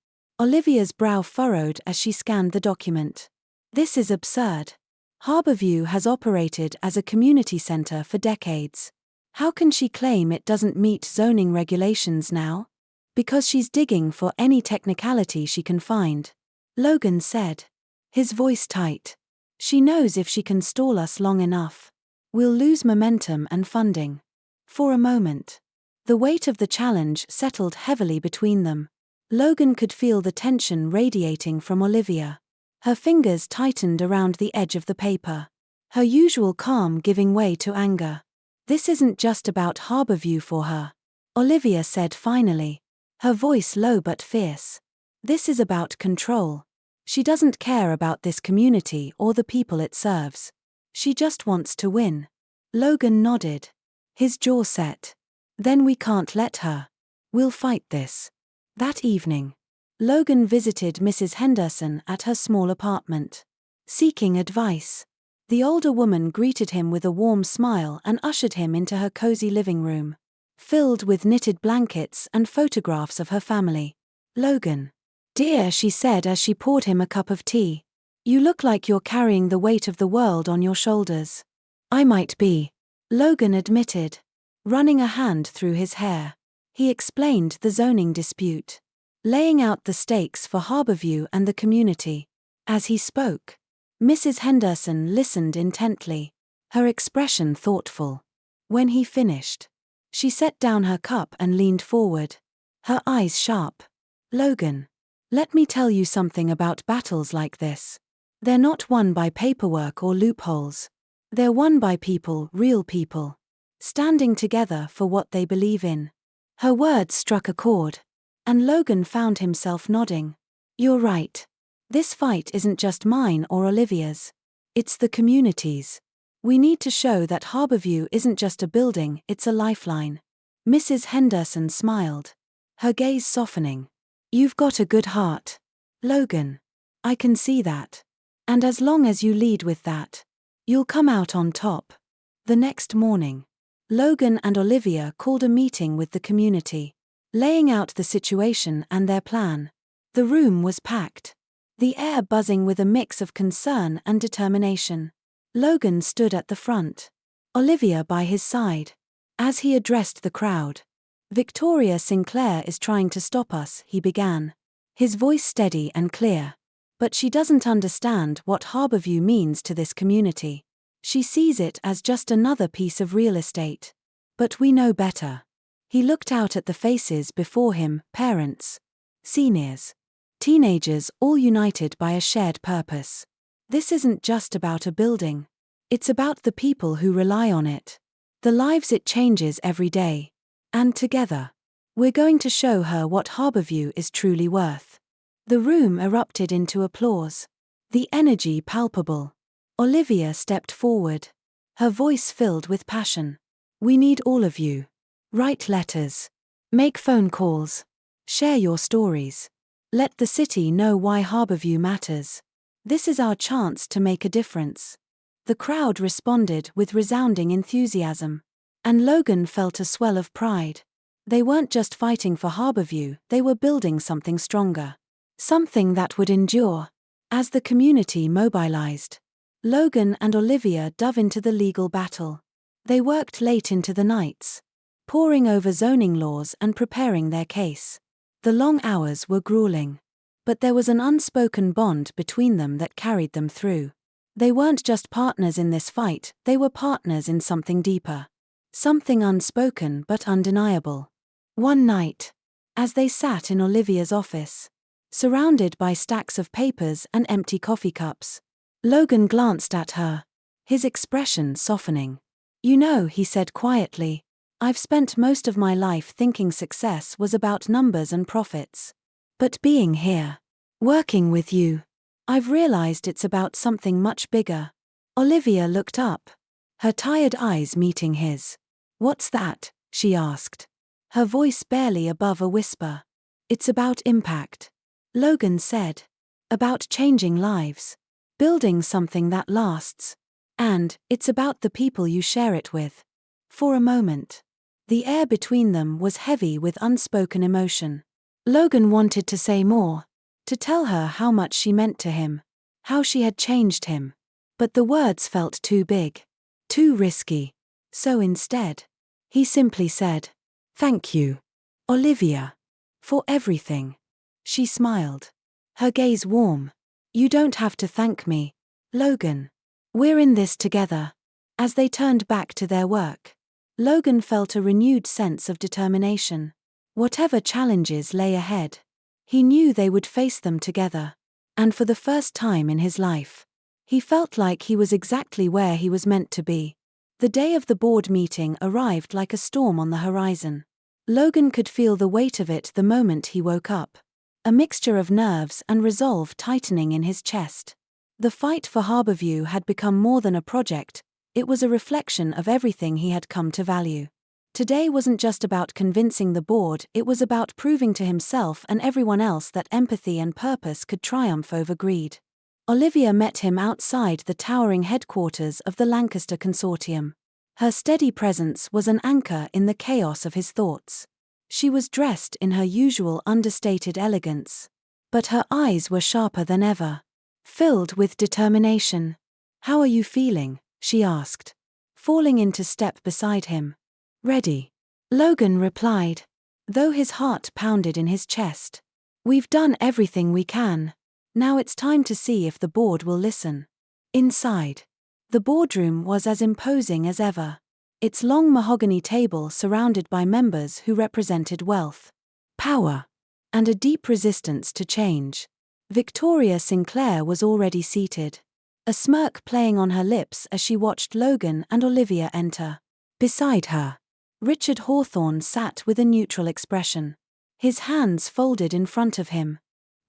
Olivia's brow furrowed as she scanned the document. "This is absurd. Harborview has operated as a community center for decades. How can she claim it doesn't meet zoning regulations now? Because she's digging for any technicality she can find," Logan said, his voice tight. "She knows if she can stall us long enough, we'll lose momentum and funding." For a moment, the weight of the challenge settled heavily between them. Logan could feel the tension radiating from Olivia. Her fingers tightened around the edge of the paper, her usual calm giving way to anger. "This isn't just about Harborview for her," Olivia said finally, her voice low but fierce. "This is about control. She doesn't care about this community or the people it serves. She just wants to win." Logan nodded, his jaw set. "Then we can't let her. We'll fight this." That evening, Logan visited Mrs. Henderson at her small apartment, seeking advice. The older woman greeted him with a warm smile and ushered him into her cozy living room, filled with knitted blankets and photographs of her family. "Logan, dear," she said as she poured him a cup of tea, "you look like you're carrying the weight of the world on your shoulders." "I might be," Logan admitted, running a hand through his hair. He explained the zoning dispute, laying out the stakes for Harborview and the community. As he spoke, Mrs. Henderson listened intently, her expression thoughtful. When he finished, she set down her cup and leaned forward, her eyes sharp. "Logan, let me tell you something about battles like this. They're not won by paperwork or loopholes. They're won by people, real people, standing together for what they believe in." Her words struck a chord, and Logan found himself nodding. "You're right. This fight isn't just mine or Olivia's. It's the community's. We need to show that Harborview isn't just a building, it's a lifeline." Mrs. Henderson smiled, her gaze softening. "You've got a good heart, Logan. I can see that. And as long as you lead with that, you'll come out on top." The next morning, Logan and Olivia called a meeting with the community, laying out the situation and their plan. The room was packed, the air buzzing with a mix of concern and determination. Logan stood at the front, Olivia by his side. As he addressed the crowd, "Victoria Sinclair is trying to stop us," he began, his voice steady and clear. "But she doesn't understand what Harborview means to this community. She sees it as just another piece of real estate. But we know better." He looked out at the faces before him, parents, seniors, teenagers, all united by a shared purpose. "This isn't just about a building. It's about the people who rely on it, the lives it changes every day. And together, we're going to show her what Harborview is truly worth." The room erupted into applause, the energy palpable. Olivia stepped forward, her voice filled with passion. "We need all of you. Write letters, make phone calls, share your stories. Let the city know why Harborview matters. This is our chance to make a difference." The crowd responded with resounding enthusiasm. And Logan felt a swell of pride. They weren't just fighting for Harborview, they were building something stronger. Something that would endure. As the community mobilized, Logan and Olivia dove into the legal battle. They worked late into the nights, poring over zoning laws and preparing their case. The long hours were grueling. But there was an unspoken bond between them that carried them through. They weren't just partners in this fight, they were partners in something deeper. Something unspoken but undeniable. One night, as they sat in Olivia's office, surrounded by stacks of papers and empty coffee cups, Logan glanced at her, his expression softening. "You know," he said quietly, "I've spent most of my life thinking success was about numbers and profits. But being here, working with you, I've realized it's about something much bigger." Olivia looked up, her tired eyes meeting his. "What's that?" she asked, her voice barely above a whisper. "It's about impact," Logan said. "About changing lives. Building something that lasts. And it's about the people you share it with." For a moment, the air between them was heavy with unspoken emotion. Logan wanted to say more, to tell her how much she meant to him, how she had changed him. But the words felt too big, too risky. So instead, he simply said, "Thank you, Olivia, for everything." She smiled, her gaze warm. "You don't have to thank me, Logan. We're in this together." As they turned back to their work, Logan felt a renewed sense of determination. Whatever challenges lay ahead, he knew they would face them together. And for the first time in his life, he felt like he was exactly where he was meant to be. The day of the board meeting arrived like a storm on the horizon. Logan could feel the weight of it the moment he woke up, a mixture of nerves and resolve tightening in his chest. The fight for Harborview had become more than a project, it was a reflection of everything he had come to value. Today wasn't just about convincing the board, it was about proving to himself and everyone else that empathy and purpose could triumph over greed. Olivia met him outside the towering headquarters of the Lancaster Consortium. Her steady presence was an anchor in the chaos of his thoughts. She was dressed in her usual understated elegance, but her eyes were sharper than ever, filled with determination. "How are you feeling?" she asked, falling into step beside him. "Ready," Logan replied, though his heart pounded in his chest. "We've done everything we can. Now it's time to see if the board will listen." Inside, the boardroom was as imposing as ever. Its long mahogany table surrounded by members who represented wealth, power, and a deep resistance to change. Victoria Sinclair was already seated, a smirk playing on her lips as she watched Logan and Olivia enter. Beside her, Richard Hawthorne sat with a neutral expression, his hands folded in front of him.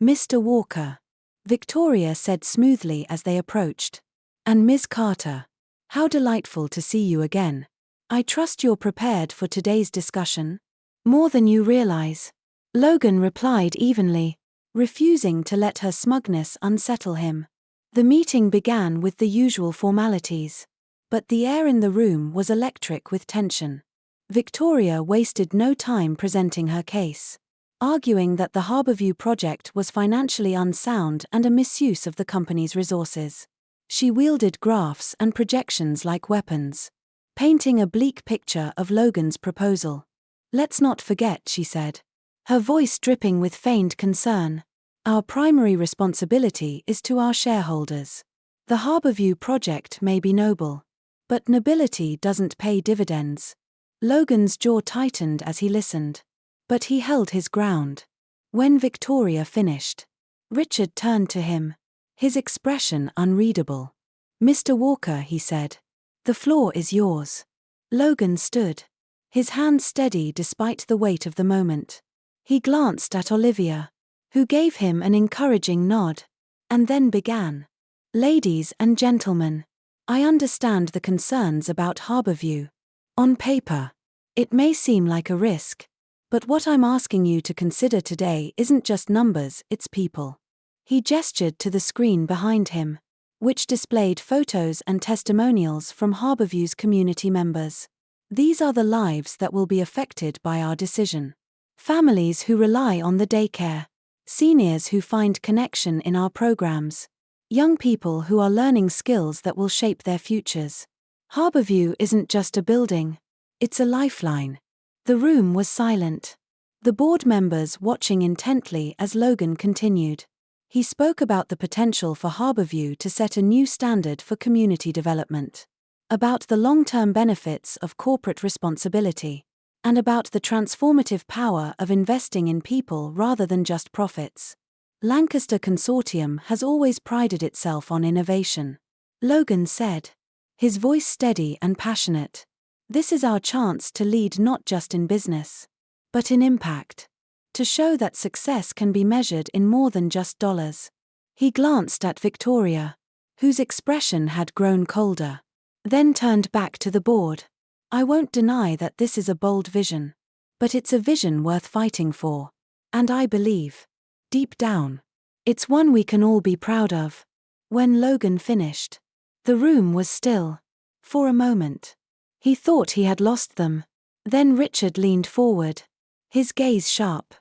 "Mr. Walker," Victoria said smoothly as they approached. "And Ms. Carter, how delightful to see you again. I trust you're prepared for today's discussion?" "More than you realize," Logan replied evenly, refusing to let her smugness unsettle him. The meeting began with the usual formalities, but the air in the room was electric with tension. Victoria wasted no time presenting her case, arguing that the Harborview project was financially unsound and a misuse of the company's resources. She wielded graphs and projections like weapons, painting a bleak picture of Logan's proposal. "Let's not forget," she said, her voice dripping with feigned concern, "our primary responsibility is to our shareholders. The Harborview project may be noble, but nobility doesn't pay dividends." Logan's jaw tightened as he listened, but he held his ground. When Victoria finished, Richard turned to him, his expression unreadable. "Mr. Walker," he said, "the floor is yours." Logan stood, his hands steady despite the weight of the moment. He glanced at Olivia, who gave him an encouraging nod, and then began. "Ladies and gentlemen, I understand the concerns about Harborview. On paper, it may seem like a risk, but what I'm asking you to consider today isn't just numbers, it's people." He gestured to the screen behind him. which displayed photos and testimonials from Harborview's community members. These are the lives that will be affected by our decision. Families who rely on the daycare. Seniors who find connection in our programs. Young people who are learning skills that will shape their futures. Harborview isn't just a building. It's a lifeline. The room was silent. The board members watching intently as Logan continued. He spoke about the potential for Harborview to set a new standard for community development, about the long-term benefits of corporate responsibility, and about the transformative power of investing in people rather than just profits. Lancaster Consortium has always prided itself on innovation, Logan said, his voice steady and passionate. This is our chance to lead not just in business, but in impact. To show that success can be measured in more than just dollars. He glanced at Victoria, whose expression had grown colder, then turned back to the board. I won't deny that this is a bold vision. But it's a vision worth fighting for. And I believe, deep down, it's one we can all be proud of. When Logan finished, the room was still. For a moment. He thought he had lost them. Then Richard leaned forward, his gaze sharp.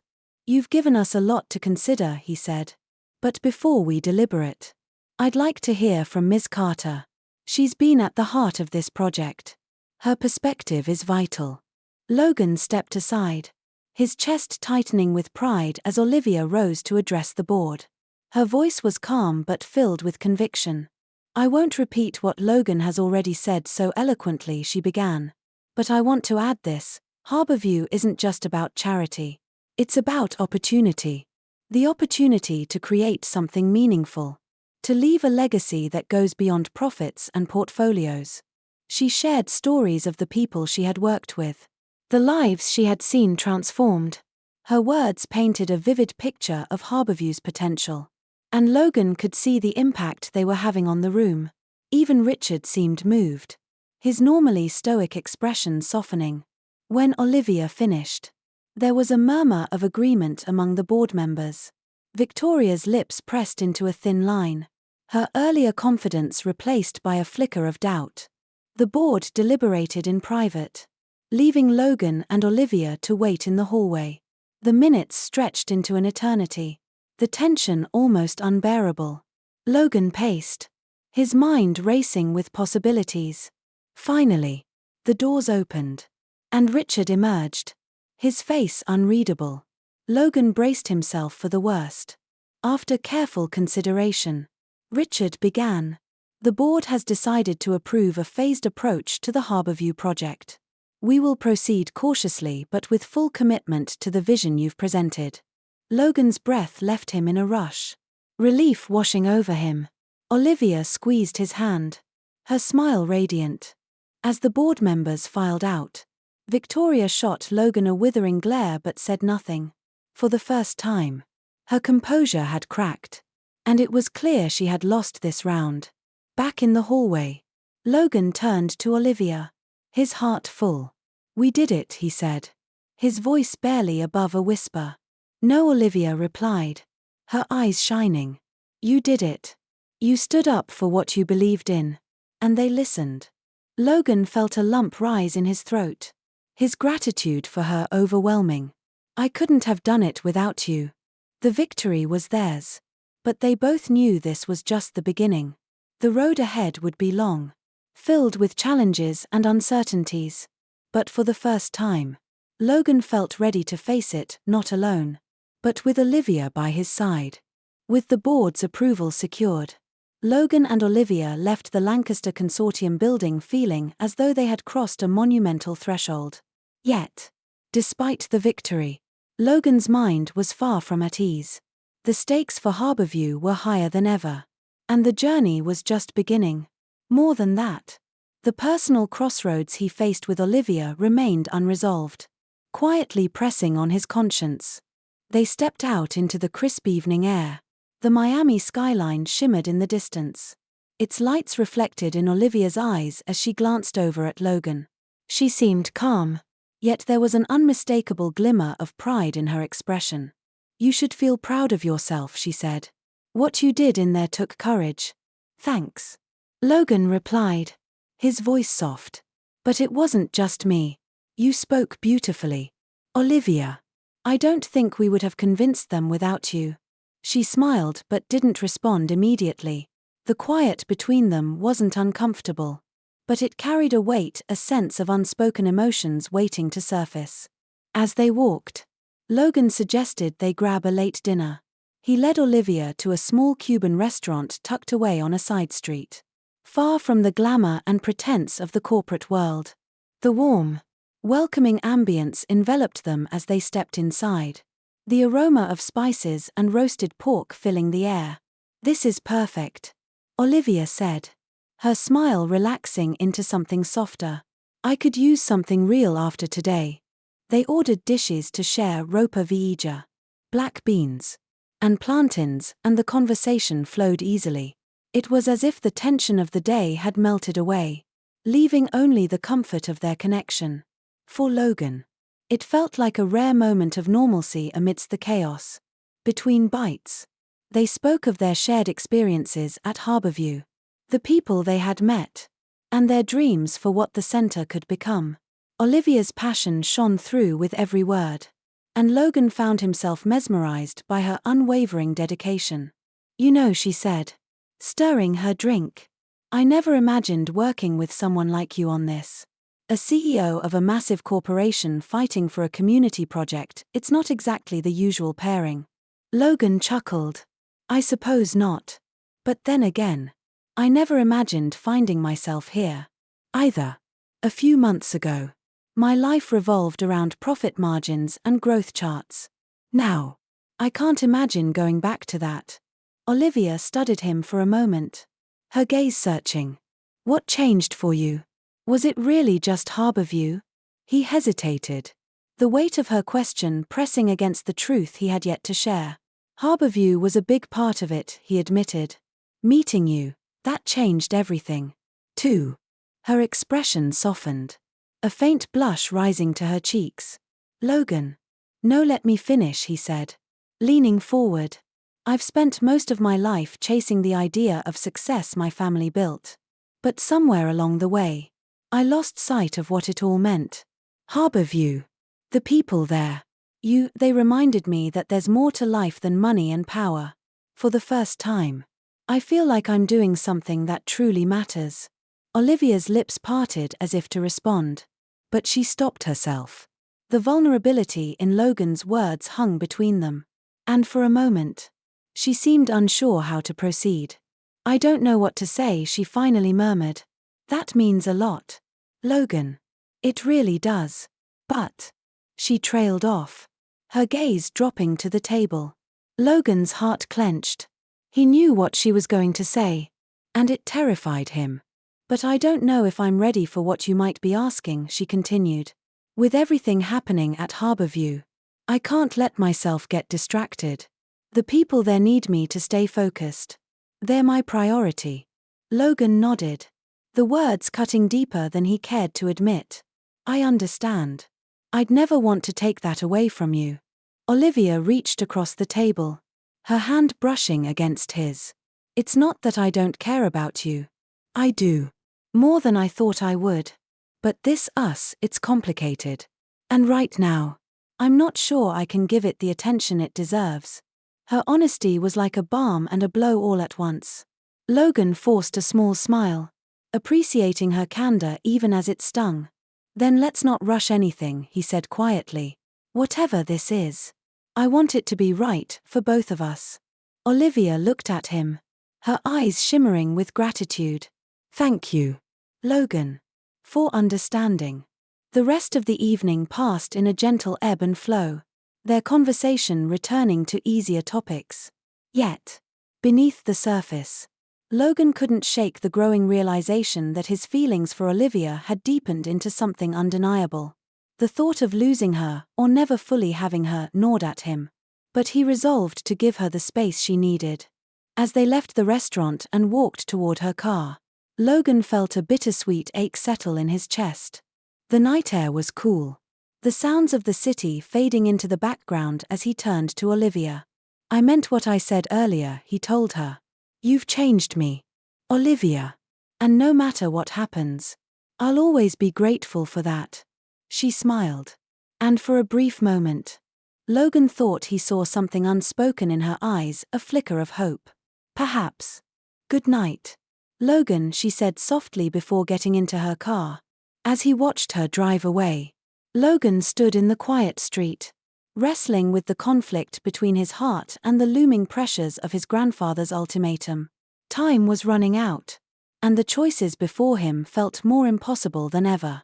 You've given us a lot to consider, he said. But before we deliberate, I'd like to hear from Ms. Carter. She's been at the heart of this project. Her perspective is vital. Logan stepped aside, his chest tightening with pride as Olivia rose to address the board. Her voice was calm but filled with conviction. I won't repeat what Logan has already said so eloquently, she began. But I want to add this: Harborview isn't just about charity. It's about opportunity. The opportunity to create something meaningful. To leave a legacy that goes beyond profits and portfolios. She shared stories of the people she had worked with. The lives she had seen transformed. Her words painted a vivid picture of Harborview's potential. And Logan could see the impact they were having on the room. Even Richard seemed moved, his normally stoic expression softening. When Olivia finished, there was a murmur of agreement among the board members. Victoria's lips pressed into a thin line, her earlier confidence replaced by a flicker of doubt. The board deliberated in private, leaving Logan and Olivia to wait in the hallway. The minutes stretched into an eternity, the tension almost unbearable. Logan paced, his mind racing with possibilities. Finally, the doors opened, and Richard emerged, his face unreadable. Logan braced himself for the worst. After careful consideration, Richard began. The board has decided to approve a phased approach to the Harborview project. We will proceed cautiously but with full commitment to the vision you've presented. Logan's breath left him in a rush, relief washing over him. Olivia squeezed his hand, her smile radiant. As the board members filed out, Victoria shot Logan a withering glare but said nothing. For the first time, her composure had cracked, and it was clear she had lost this round. Back in the hallway, Logan turned to Olivia, his heart full. We did it, he said, his voice barely above a whisper. No, Olivia replied, her eyes shining. You did it. You stood up for what you believed in. And they listened. Logan felt a lump rise in his throat, his gratitude for her overwhelming. I couldn't have done it without you. The victory was theirs. But they both knew this was just the beginning. The road ahead would be long, filled with challenges and uncertainties. But for the first time, Logan felt ready to face it, not alone, but with Olivia by his side. With the board's approval secured, Logan and Olivia left the Lancaster Consortium building feeling as though they had crossed a monumental threshold. Yet, despite the victory, Logan's mind was far from at ease. The stakes for Harborview were higher than ever. And the journey was just beginning. More than that, the personal crossroads he faced with Olivia remained unresolved, quietly pressing on his conscience. They stepped out into the crisp evening air. The Miami skyline shimmered in the distance, its lights reflected in Olivia's eyes as she glanced over at Logan. She seemed calm, yet there was an unmistakable glimmer of pride in her expression. You should feel proud of yourself, she said. What you did in there took courage. Thanks. Logan replied, his voice soft. But it wasn't just me. You spoke beautifully. Olivia. I don't think we would have convinced them without you. She smiled but didn't respond immediately. The quiet between them wasn't uncomfortable. But it carried a weight, a sense of unspoken emotions waiting to surface. As they walked, Logan suggested they grab a late dinner. He led Olivia to a small Cuban restaurant tucked away on a side street, far from the glamour and pretense of the corporate world. The warm, welcoming ambience enveloped them as they stepped inside, the aroma of spices and roasted pork filling the air. "This is perfect," Olivia said, her smile relaxing into something softer. "I could use something real after today." They ordered dishes to share: ropa vieja, black beans, and plantains, and the conversation flowed easily. It was as if the tension of the day had melted away, leaving only the comfort of their connection. For Logan, it felt like a rare moment of normalcy amidst the chaos. Between bites, they spoke of their shared experiences at Harborview, the people they had met, and their dreams for what the center could become. Olivia's passion shone through with every word, and Logan found himself mesmerized by her unwavering dedication. "You know," she said, stirring her drink, "I never imagined working with someone like you on this. A CEO of a massive corporation fighting for a community project, it's not exactly the usual pairing." Logan chuckled. "I suppose not. But then again, I never imagined finding myself here, either. A few months ago, my life revolved around profit margins and growth charts. Now, I can't imagine going back to that." Olivia studied him for a moment, her gaze searching. "What changed for you? Was it really just Harborview?" He hesitated, the weight of her question pressing against the truth he had yet to share. "Harborview was a big part of it," he admitted. "Meeting you, that changed everything." Too. Her expression softened, a faint blush rising to her cheeks. "Logan." "No, let me finish," he said, leaning forward. "I've spent most of my life chasing the idea of success my family built. But somewhere along the way, I lost sight of what it all meant. Harborview, the people there, they reminded me that there's more to life than money and power. For the first time, I feel like I'm doing something that truly matters." Olivia's lips parted as if to respond, but she stopped herself. The vulnerability in Logan's words hung between them, and for a moment, she seemed unsure how to proceed. "I don't know what to say," she finally murmured. "That means a lot, Logan. It really does. But..." She trailed off, her gaze dropping to the table. Logan's heart clenched. He knew what she was going to say, and it terrified him. "But I don't know if I'm ready for what you might be asking," she continued. "With everything happening at Harborview, I can't let myself get distracted. The people there need me to stay focused. They're my priority." Logan nodded, the words cutting deeper than he cared to admit. "I understand. I'd never want to take that away from you." Olivia reached across the table, her hand brushing against his. "It's not that I don't care about you. I do. More than I thought I would. But it's complicated. And right now, I'm not sure I can give it the attention it deserves." Her honesty was like a balm and a blow all at once. Logan forced a small smile, appreciating her candor even as it stung. "Then let's not rush anything," he said quietly. "Whatever this is, I want it to be right for both of us." Olivia looked at him, her eyes shimmering with gratitude. "Thank you, Logan, for understanding." The rest of the evening passed in a gentle ebb and flow, their conversation returning to easier topics. Yet, beneath the surface, Logan couldn't shake the growing realization that his feelings for Olivia had deepened into something undeniable. The thought of losing her, or never fully having her, gnawed at him. But he resolved to give her the space she needed. As they left the restaurant and walked toward her car, Logan felt a bittersweet ache settle in his chest. The night air was cool, the sounds of the city fading into the background as he turned to Olivia. "I meant what I said earlier," he told her. "You've changed me. Olivia. And no matter what happens, I'll always be grateful for that. She smiled. And for a brief moment, Logan thought he saw something unspoken in her eyes, a flicker of hope. Perhaps. Good night, Logan, she said softly before getting into her car. As he watched her drive away, Logan stood in the quiet street, wrestling with the conflict between his heart and the looming pressures of his grandfather's ultimatum. Time was running out, and the choices before him felt more impossible than ever.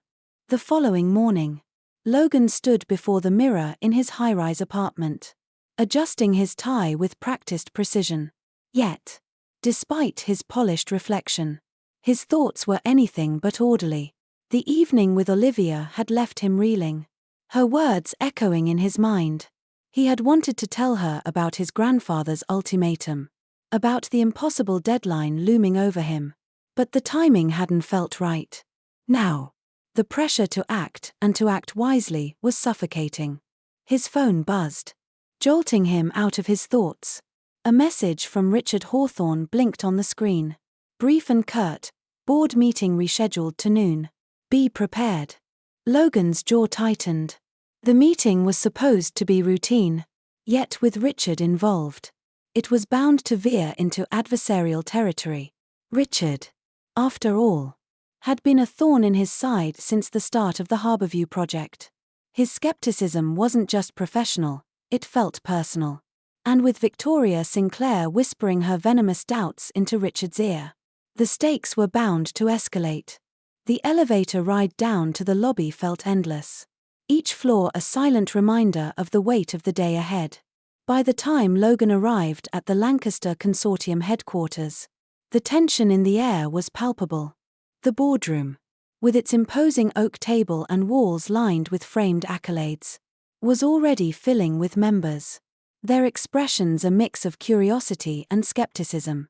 The following morning, Logan stood before the mirror in his high-rise apartment, adjusting his tie with practiced precision. Yet, despite his polished reflection, his thoughts were anything but orderly. The evening with Olivia had left him reeling, her words echoing in his mind. He had wanted to tell her about his grandfather's ultimatum, about the impossible deadline looming over him, but the timing hadn't felt right. Now, the pressure to act, and to act wisely, was suffocating. His phone buzzed, jolting him out of his thoughts. A message from Richard Hawthorne blinked on the screen. Brief and curt, board meeting rescheduled to noon. Be prepared. Logan's jaw tightened. The meeting was supposed to be routine, yet with Richard involved, it was bound to veer into adversarial territory. Richard, after all, had been a thorn in his side since the start of the Harborview project. His skepticism wasn't just professional, it felt personal. And with Victoria Sinclair whispering her venomous doubts into Richard's ear, the stakes were bound to escalate. The elevator ride down to the lobby felt endless, each floor a silent reminder of the weight of the day ahead. By the time Logan arrived at the Lancaster Consortium headquarters, the tension in the air was palpable. The boardroom, with its imposing oak table and walls lined with framed accolades, was already filling with members, their expressions a mix of curiosity and skepticism.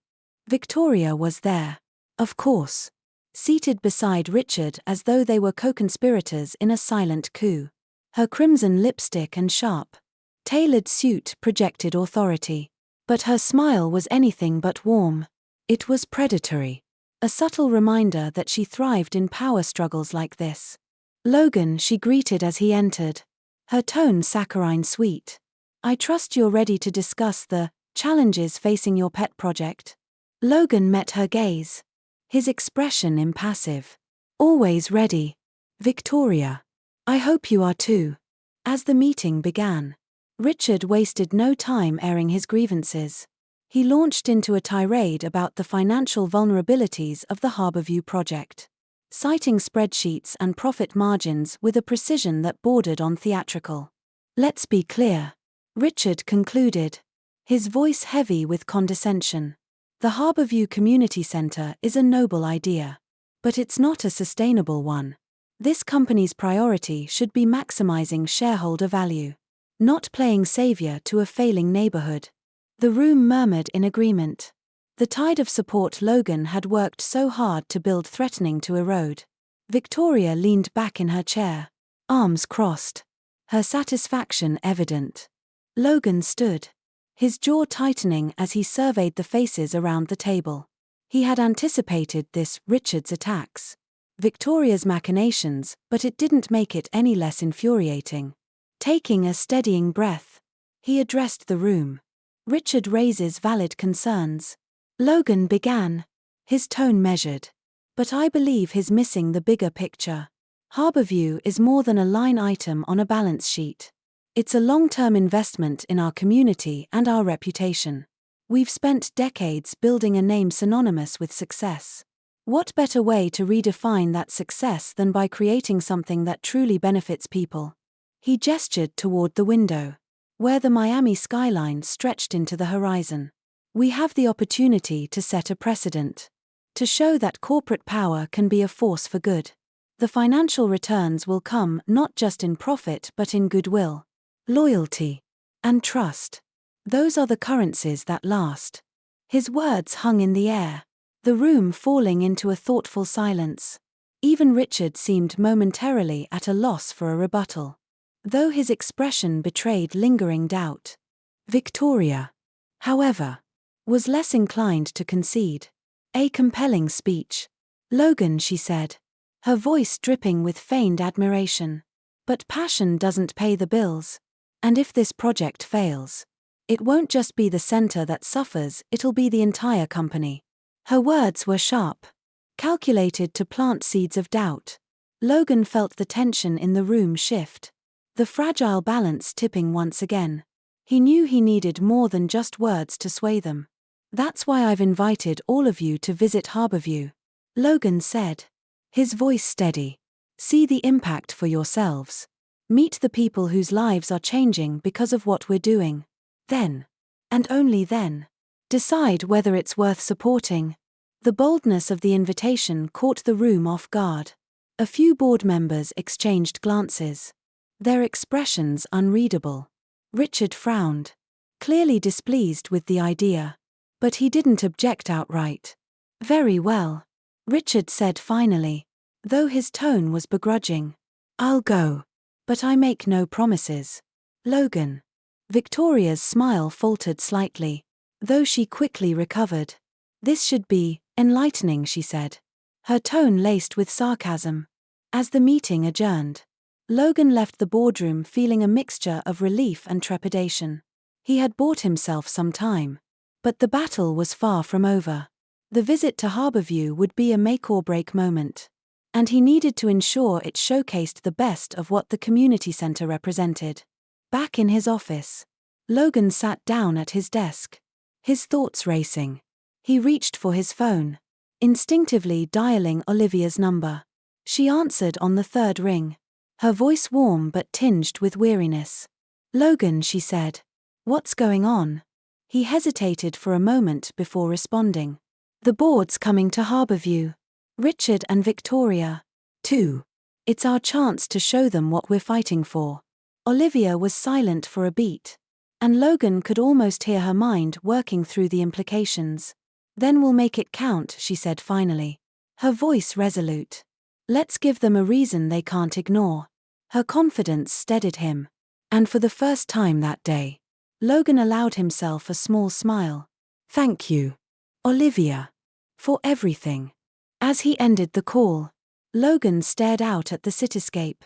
Victoria was there, of course, seated beside Richard as though they were co-conspirators in a silent coup. Her crimson lipstick and sharp, tailored suit projected authority, but her smile was anything but warm. It was predatory, a subtle reminder that she thrived in power struggles like this. Logan, she greeted as he entered, her tone saccharine sweet. I trust you're ready to discuss the challenges facing your pet project. Logan met her gaze, his expression impassive. Always ready, Victoria. I hope you are too. As the meeting began, Richard wasted no time airing his grievances. He launched into a tirade about the financial vulnerabilities of the Harborview project, citing spreadsheets and profit margins with a precision that bordered on theatrical. Let's be clear, Richard concluded, his voice heavy with condescension. The Harborview Community Center is a noble idea, but it's not a sustainable one. This company's priority should be maximizing shareholder value, not playing savior to a failing neighborhood. The room murmured in agreement. The tide of support Logan had worked so hard to build threatening to erode. Victoria leaned back in her chair, arms crossed, her satisfaction evident. Logan stood, his jaw tightening as he surveyed the faces around the table. He had anticipated this, Richard's attacks, Victoria's machinations, but it didn't make it any less infuriating. Taking a steadying breath, he addressed the room. Richard raises valid concerns. Logan began, his tone measured. But I believe he's missing the bigger picture. Harborview is more than a line item on a balance sheet. It's a long-term investment in our community and our reputation. We've spent decades building a name synonymous with success. What better way to redefine that success than by creating something that truly benefits people? He gestured toward the window, where the Miami skyline stretched into the horizon. We have the opportunity to set a precedent, to show that corporate power can be a force for good. The financial returns will come not just in profit but in goodwill, loyalty, and trust. Those are the currencies that last. His words hung in the air, the room falling into a thoughtful silence. Even Richard seemed momentarily at a loss for a rebuttal, though his expression betrayed lingering doubt. Victoria, however, was less inclined to concede. A compelling speech. Logan, she said, her voice dripping with feigned admiration. But passion doesn't pay the bills. And if this project fails, it won't just be the center that suffers, it'll be the entire company. Her words were sharp, calculated to plant seeds of doubt. Logan felt the tension in the room shift, the fragile balance tipping once again. He knew he needed more than just words to sway them. That's why I've invited all of you to visit Harborview, Logan said, his voice steady. See the impact for yourselves. Meet the people whose lives are changing because of what we're doing. Then, and only then, decide whether it's worth supporting. The boldness of the invitation caught the room off guard. A few board members exchanged glances, their expressions unreadable. Richard frowned, clearly displeased with the idea. But he didn't object outright. Very well, Richard said finally, though his tone was begrudging. I'll go. But I make no promises. Logan. Victoria's smile faltered slightly, though she quickly recovered. This should be enlightening, she said, her tone laced with sarcasm. As the meeting adjourned, Logan left the boardroom feeling a mixture of relief and trepidation. He had bought himself some time. But the battle was far from over. The visit to Harborview would be a make-or-break moment. And he needed to ensure it showcased the best of what the community center represented. Back in his office, Logan sat down at his desk, his thoughts racing. He reached for his phone, instinctively dialing Olivia's number. She answered on the third ring, her voice warm but tinged with weariness. Logan, she said. What's going on? He hesitated for a moment before responding. The board's coming to Harborview. Richard and Victoria, too. It's our chance to show them what we're fighting for. Olivia was silent for a beat, and Logan could almost hear her mind working through the implications. Then we'll make it count, she said finally, her voice resolute. Let's give them a reason they can't ignore. Her confidence steadied him. And for the first time that day, Logan allowed himself a small smile. Thank you, Olivia, for everything. As he ended the call, Logan stared out at the cityscape,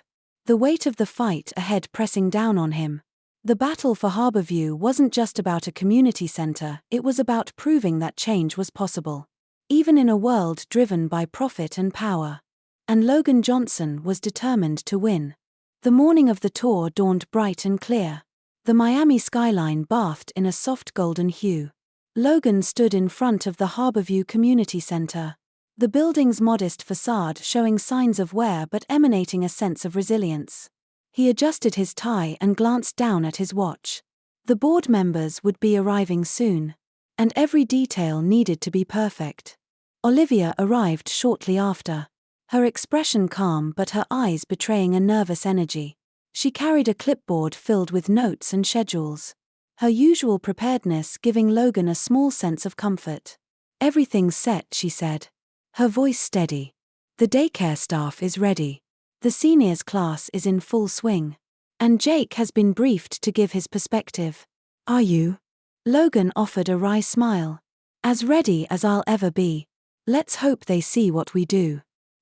the weight of the fight ahead pressing down on him. The battle for Harborview wasn't just about a community center, it was about proving that change was possible, even in a world driven by profit and power. And Logan Johnson was determined to win. The morning of the tour dawned bright and clear. The Miami skyline bathed in a soft golden hue. Logan stood in front of the Harborview Community Center, the building's modest facade showing signs of wear but emanating a sense of resilience. He adjusted his tie and glanced down at his watch. The board members would be arriving soon, and every detail needed to be perfect. Olivia arrived shortly after, her expression calm but her eyes betraying a nervous energy. She carried a clipboard filled with notes and schedules, her usual preparedness giving Logan a small sense of comfort. Everything's set, she said, her voice steady. The daycare staff is ready. The seniors class is in full swing. And Jake has been briefed to give his perspective. Are you? Logan offered a wry smile. As ready as I'll ever be. Let's hope they see what we do.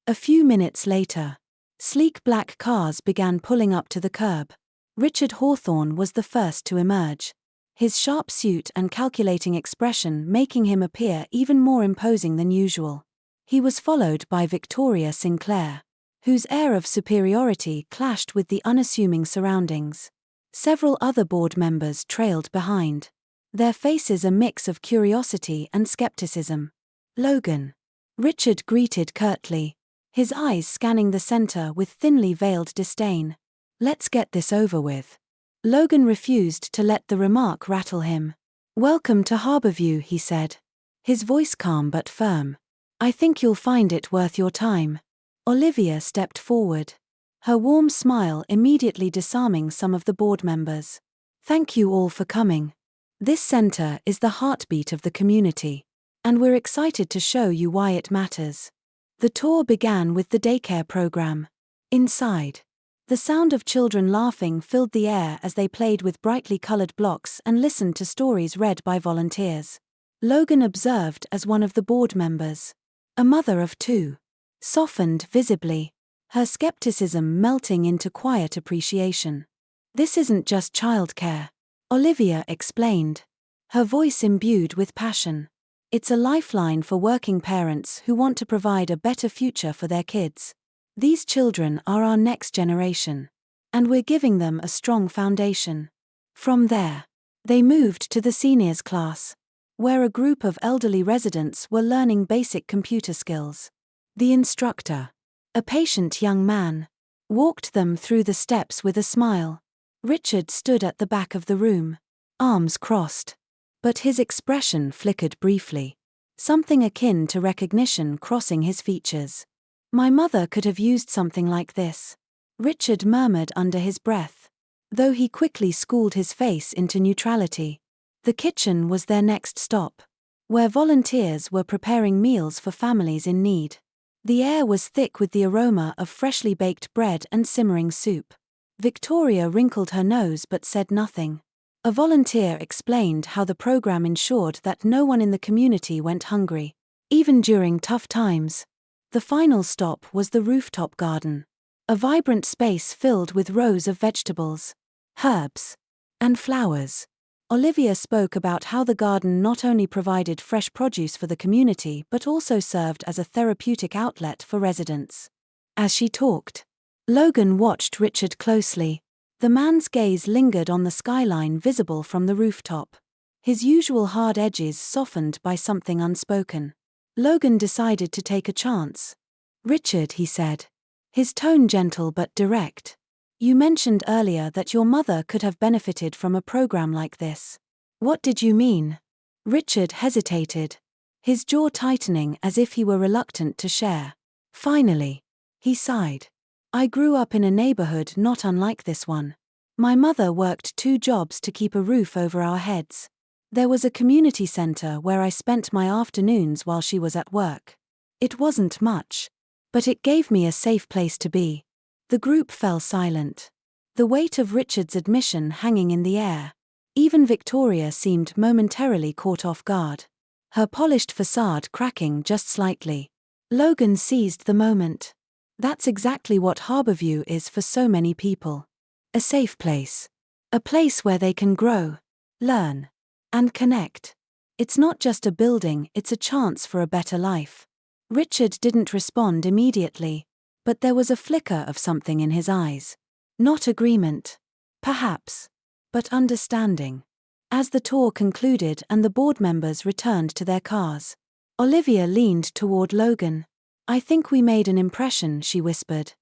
A few minutes later, sleek black cars began pulling up to the curb. Richard Hawthorne was the first to emerge, his sharp suit and calculating expression making him appear even more imposing than usual. He was followed by Victoria Sinclair, whose air of superiority clashed with the unassuming surroundings. Several other board members trailed behind, their faces a mix of curiosity and skepticism. Logan. Richard greeted curtly, his eyes scanning the center with thinly veiled disdain. Let's get this over with. Logan refused to let the remark rattle him. Welcome to Harborview, he said, his voice calm but firm. I think you'll find it worth your time. Olivia stepped forward, her warm smile immediately disarming some of the board members. Thank you all for coming. This center is the heartbeat of the community, and we're excited to show you why it matters. The tour began with the daycare program. Inside, the sound of children laughing filled the air as they played with brightly colored blocks and listened to stories read by volunteers. Logan observed as one of the board members. A mother of two. Softened visibly, her skepticism melting into quiet appreciation. This isn't just childcare, Olivia explained, her voice imbued with passion. It's a lifeline for working parents who want to provide a better future for their kids. These children are our next generation, and we're giving them a strong foundation. From there, they moved to the seniors class, where a group of elderly residents were learning basic computer skills. The instructor, a patient young man, walked them through the steps with a smile. Richard stood at the back of the room, arms crossed. But his expression flickered briefly, something akin to recognition crossing his features. My mother could have used something like this, Richard murmured under his breath, though he quickly schooled his face into neutrality. The kitchen was their next stop, where volunteers were preparing meals for families in need. The air was thick with the aroma of freshly baked bread and simmering soup. Victoria wrinkled her nose but said nothing. A volunteer explained how the program ensured that no one in the community went hungry, even during tough times. The final stop was the rooftop garden, a vibrant space filled with rows of vegetables, herbs, and flowers. Olivia spoke about how the garden not only provided fresh produce for the community but also served as a therapeutic outlet for residents. As she talked, Logan watched Richard closely. The man's gaze lingered on the skyline visible from the rooftop, his usual hard edges softened by something unspoken. Logan decided to take a chance. Richard, he said, his tone gentle but direct. You mentioned earlier that your mother could have benefited from a program like this. What did you mean? Richard hesitated, his jaw tightening as if he were reluctant to share. Finally, he sighed. I grew up in a neighborhood not unlike this one. My mother worked 2 jobs to keep a roof over our heads. There was a community center where I spent my afternoons while she was at work. It wasn't much, but it gave me a safe place to be. The group fell silent, the weight of Richard's admission hanging in the air. Even Victoria seemed momentarily caught off guard, her polished facade cracking just slightly. Logan seized the moment. That's exactly what Harborview is for so many people. A safe place. A place where they can grow, learn, and connect. It's not just a building, it's a chance for a better life. Richard didn't respond immediately, but there was a flicker of something in his eyes. Not agreement, perhaps, but understanding. As the tour concluded and the board members returned to their cars, Olivia leaned toward Logan. I think we made an impression, she whispered.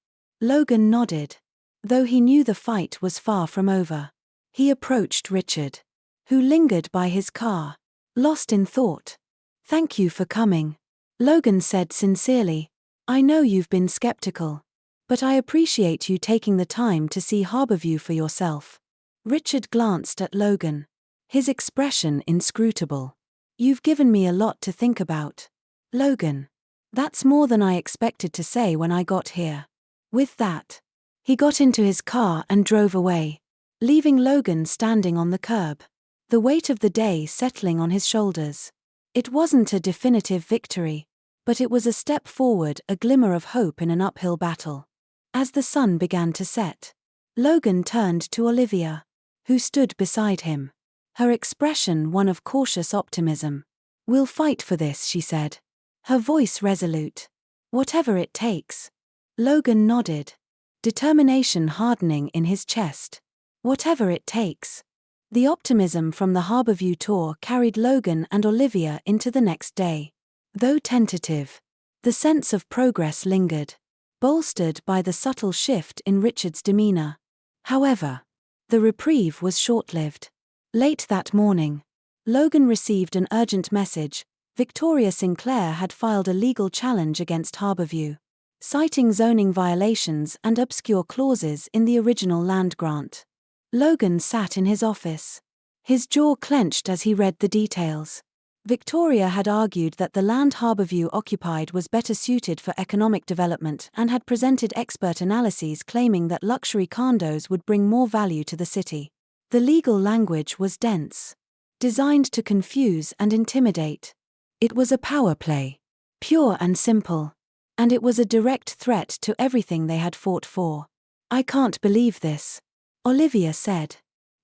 Logan nodded, though he knew the fight was far from over. He approached Richard, who lingered by his car, lost in thought. Thank you for coming, Logan said sincerely. I know you've been skeptical, but I appreciate you taking the time to see Harborview for yourself. Richard glanced at Logan, his expression inscrutable. You've given me a lot to think about, Logan. That's more than I expected to say when I got here. With that, he got into his car and drove away, leaving Logan standing on the curb, the weight of the day settling on his shoulders. It wasn't a definitive victory, but it was a step forward, a glimmer of hope in an uphill battle. As the sun began to set, Logan turned to Olivia, who stood beside him, her expression one of cautious optimism. We'll fight for this, she said, her voice resolute. Whatever it takes. Logan nodded, determination hardening in his chest. Whatever it takes. The optimism from the Harborview tour carried Logan and Olivia into the next day. Though tentative, the sense of progress lingered, bolstered by the subtle shift in Richard's demeanor. However, the reprieve was short-lived. Late that morning, Logan received an urgent message. Victoria Sinclair had filed a legal challenge against Harborview, citing zoning violations and obscure clauses in the original land grant. Logan sat in his office, his jaw clenched as he read the details. Victoria had argued that the land Harborview occupied was better suited for economic development and had presented expert analyses claiming that luxury condos would bring more value to the city. The legal language was dense, designed to confuse and intimidate. It was a power play, pure and simple, and it was a direct threat to everything they had fought for. "I can't believe this," Olivia said,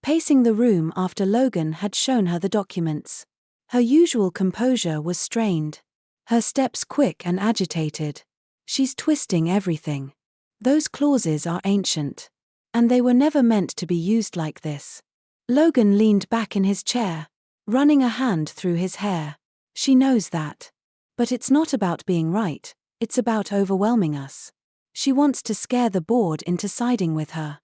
pacing the room after Logan had shown her the documents. Her usual composure was strained, her steps quick and agitated. "She's twisting everything. Those clauses are ancient, and they were never meant to be used like this." Logan leaned back in his chair, running a hand through his hair. "She knows that. But it's not about being right, it's about overwhelming us. She wants to scare the board into siding with her."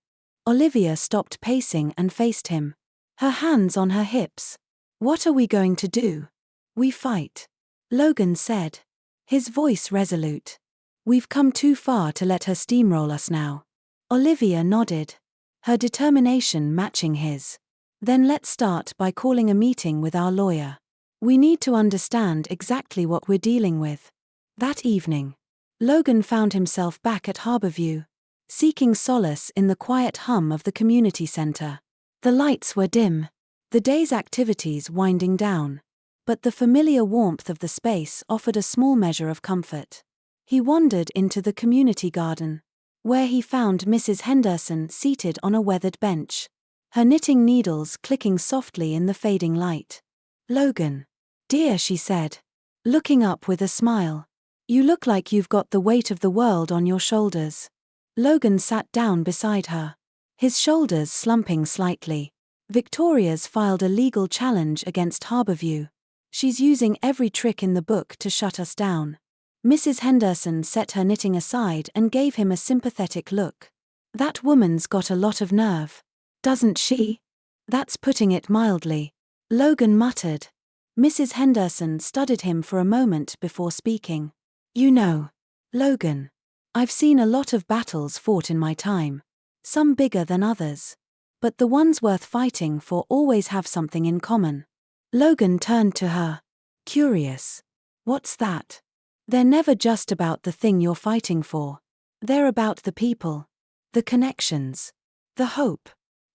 Olivia stopped pacing and faced him, her hands on her hips. "What are we going to do?" "We fight," Logan said, his voice resolute. "We've come too far to let her steamroll us now." Olivia nodded, her determination matching his. "Then let's start by calling a meeting with our lawyer. We need to understand exactly what we're dealing with." That evening, Logan found himself back at Harborview, seeking solace in the quiet hum of the community center. The lights were dim, the day's activities winding down, but the familiar warmth of the space offered a small measure of comfort. He wandered into the community garden, where he found Mrs. Henderson seated on a weathered bench, her knitting needles clicking softly in the fading light. "Logan, dear," she said, looking up with a smile. "You look like you've got the weight of the world on your shoulders." Logan sat down beside her, his shoulders slumping slightly. "Victoria's filed a legal challenge against Harborview. She's using every trick in the book to shut us down." Mrs. Henderson set her knitting aside and gave him a sympathetic look. "That woman's got a lot of nerve, doesn't she?" "That's putting it mildly," Logan muttered. Mrs. Henderson studied him for a moment before speaking. "You know, Logan, I've seen a lot of battles fought in my time, some bigger than others. But the ones worth fighting for always have something in common." Logan turned to her, curious. "What's that?" "They're never just about the thing you're fighting for. They're about the people, the connections, the hope.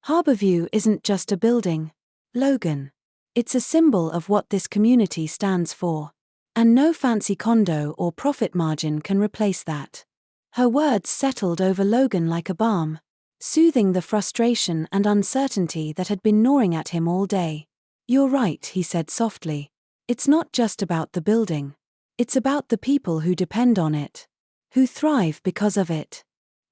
Harborview isn't just a building, Logan. It's a symbol of what this community stands for. And no fancy condo or profit margin can replace that." Her words settled over Logan like a balm, soothing the frustration and uncertainty that had been gnawing at him all day. "You're right," he said softly. "It's not just about the building. It's about the people who depend on it, who thrive because of it."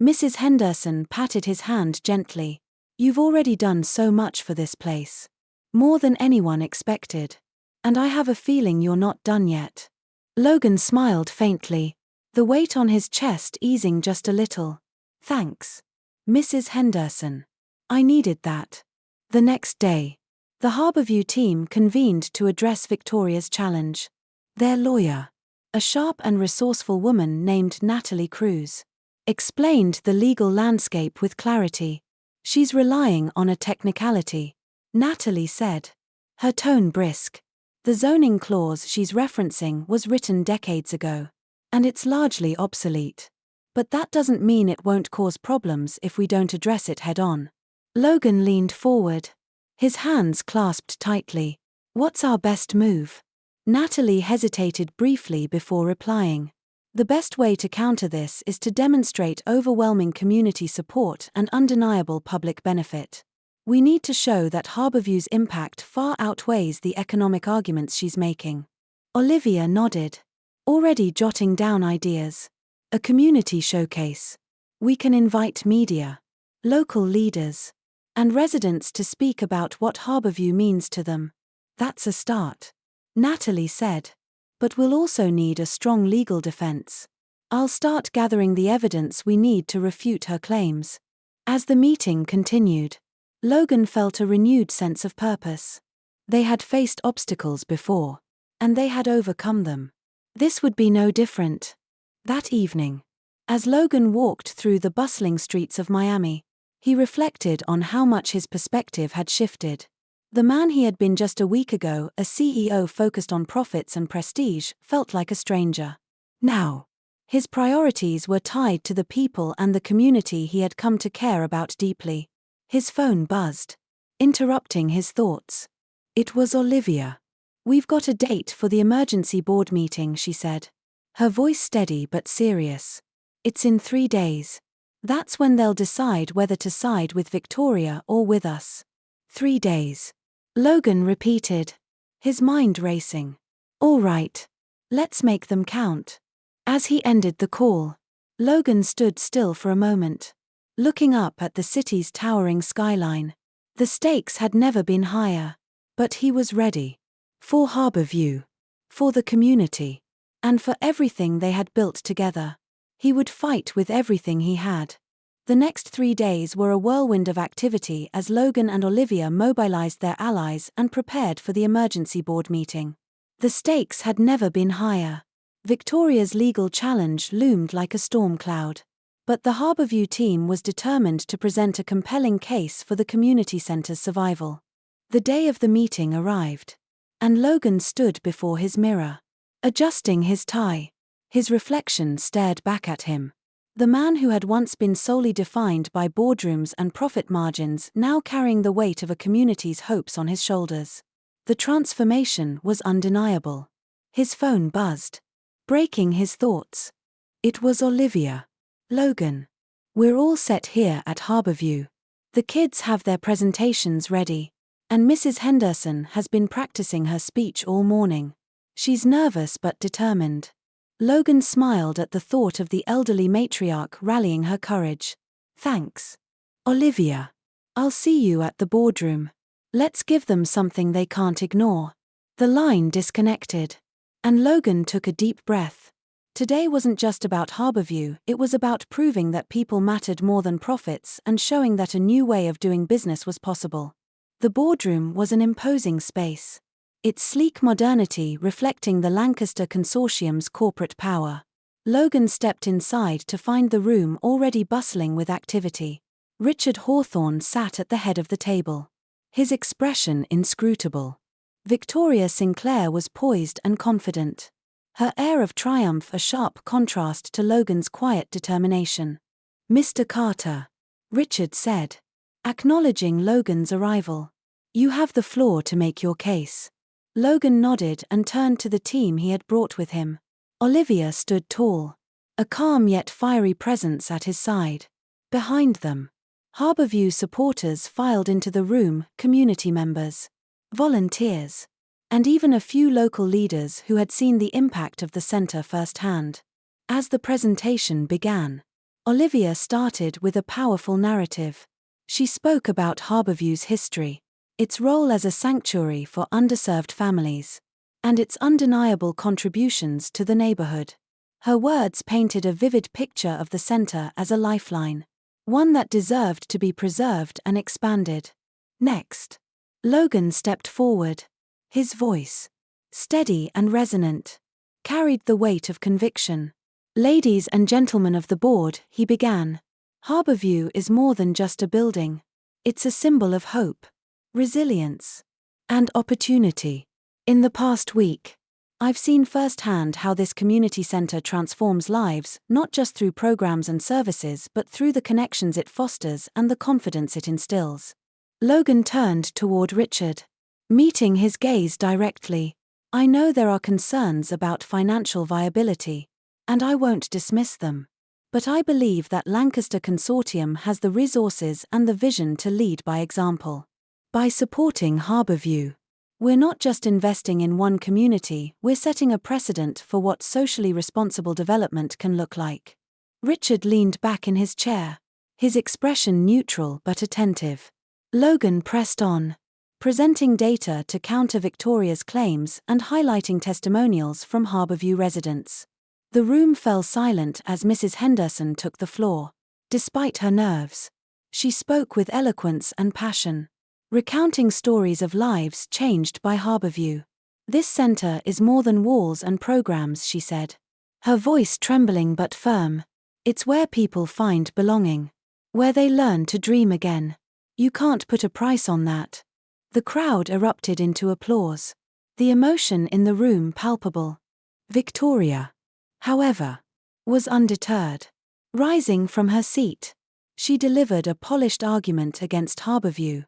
Mrs. Henderson patted his hand gently. "You've already done so much for this place. More than anyone expected. And I have a feeling you're not done yet." Logan smiled faintly, the weight on his chest easing just a little. "Thanks, Mrs. Henderson. I needed that." The next day, the Harborview team convened to address Victoria's challenge. Their lawyer, a sharp and resourceful woman named Natalie Cruz, explained the legal landscape with clarity. "She's relying on a technicality," Natalie said, her tone brisk. "The zoning clause she's referencing was written decades ago, and it's largely obsolete. But that doesn't mean it won't cause problems if we don't address it head-on." Logan leaned forward, his hands clasped tightly. "What's our best move?" Natalie hesitated briefly before replying. "The best way to counter this is to demonstrate overwhelming community support and undeniable public benefit. We need to show that Harborview's impact far outweighs the economic arguments she's making." Olivia nodded, already jotting down ideas. "A community showcase. We can invite media, local leaders, and residents to speak about what Harborview means to them." "That's a start," Natalie said. "But we'll also need a strong legal defense. I'll start gathering the evidence we need to refute her claims." As the meeting continued, Logan felt a renewed sense of purpose. They had faced obstacles before, and they had overcome them. This would be no different. That evening, as Logan walked through the bustling streets of Miami, he reflected on how much his perspective had shifted. The man he had been just a week ago, a CEO focused on profits and prestige, felt like a stranger. Now, his priorities were tied to the people and the community he had come to care about deeply. His phone buzzed, interrupting his thoughts. It was Olivia. "We've got a date for the emergency board meeting," she said. Her voice steady but serious. "It's in 3 days. That's when they'll decide whether to side with Victoria or with us." 3 days. Logan repeated, his mind racing. "All right. Let's make them count." As he ended the call, Logan stood still for a moment, looking up at the city's towering skyline. The stakes had never been higher, but he was ready. For Harborview, for the community, and for everything they had built together. He would fight with everything he had. The next 3 days were a whirlwind of activity as Logan and Olivia mobilized their allies and prepared for the emergency board meeting. The stakes had never been higher. Victoria's legal challenge loomed like a storm cloud. But the Harborview team was determined to present a compelling case for the community center's survival. The day of the meeting arrived, and Logan stood before his mirror, adjusting his tie. His reflection stared back at him. The man who had once been solely defined by boardrooms and profit margins now carrying the weight of a community's hopes on his shoulders. The transformation was undeniable. His phone buzzed, breaking his thoughts. It was Olivia. "Logan. We're all set here at Harborview. The kids have their presentations ready, and Mrs. Henderson has been practicing her speech all morning. She's nervous but determined." Logan smiled at the thought of the elderly matriarch rallying her courage. "Thanks, Olivia. I'll see you at the boardroom. Let's give them something they can't ignore." The line disconnected, and Logan took a deep breath. Today wasn't just about Harborview, it was about proving that people mattered more than profits and showing that a new way of doing business was possible. The boardroom was an imposing space, its sleek modernity reflecting the Lancaster Consortium's corporate power. Logan stepped inside to find the room already bustling with activity. Richard Hawthorne sat at the head of the table, his expression inscrutable. Victoria Sinclair was poised and confident, her air of triumph a sharp contrast to Logan's quiet determination. "Mr. Carter," Richard said, acknowledging Logan's arrival, "you have the floor to make your case." Logan nodded and turned to the team he had brought with him. Olivia stood tall, a calm yet fiery presence at his side. Behind them, Harborview supporters filed into the room, community members, volunteers, and even a few local leaders who had seen the impact of the center firsthand. As the presentation began, Olivia started with a powerful narrative. She spoke about Harborview's history, its role as a sanctuary for underserved families, and its undeniable contributions to the neighborhood. Her words painted a vivid picture of the center as a lifeline, one that deserved to be preserved and expanded. Next, Logan stepped forward. His voice, steady and resonant, carried the weight of conviction. "Ladies and gentlemen of the board," he began, "Harborview is more than just a building. It's a symbol of hope, resilience, and opportunity. In the past week, I've seen firsthand how this community center transforms lives, not just through programs and services but through the connections it fosters and the confidence it instills." Logan turned toward Richard, meeting his gaze directly. "I know there are concerns about financial viability, and I won't dismiss them. But I believe that Lancaster Consortium has the resources and the vision to lead by example. By supporting Harborview, we're not just investing in one community, we're setting a precedent for what socially responsible development can look like." Richard leaned back in his chair, his expression neutral but attentive. Logan pressed on, presenting data to counter Victoria's claims and highlighting testimonials from Harborview residents. The room fell silent as Mrs. Henderson took the floor. Despite her nerves, she spoke with eloquence and passion, recounting stories of lives changed by Harborview. "This center is more than walls and programs," she said, her voice trembling but firm. "It's where people find belonging, where they learn to dream again. You can't put a price on that." The crowd erupted into applause, the emotion in the room palpable. Victoria, however, was undeterred. Rising from her seat, she delivered a polished argument against Harborview,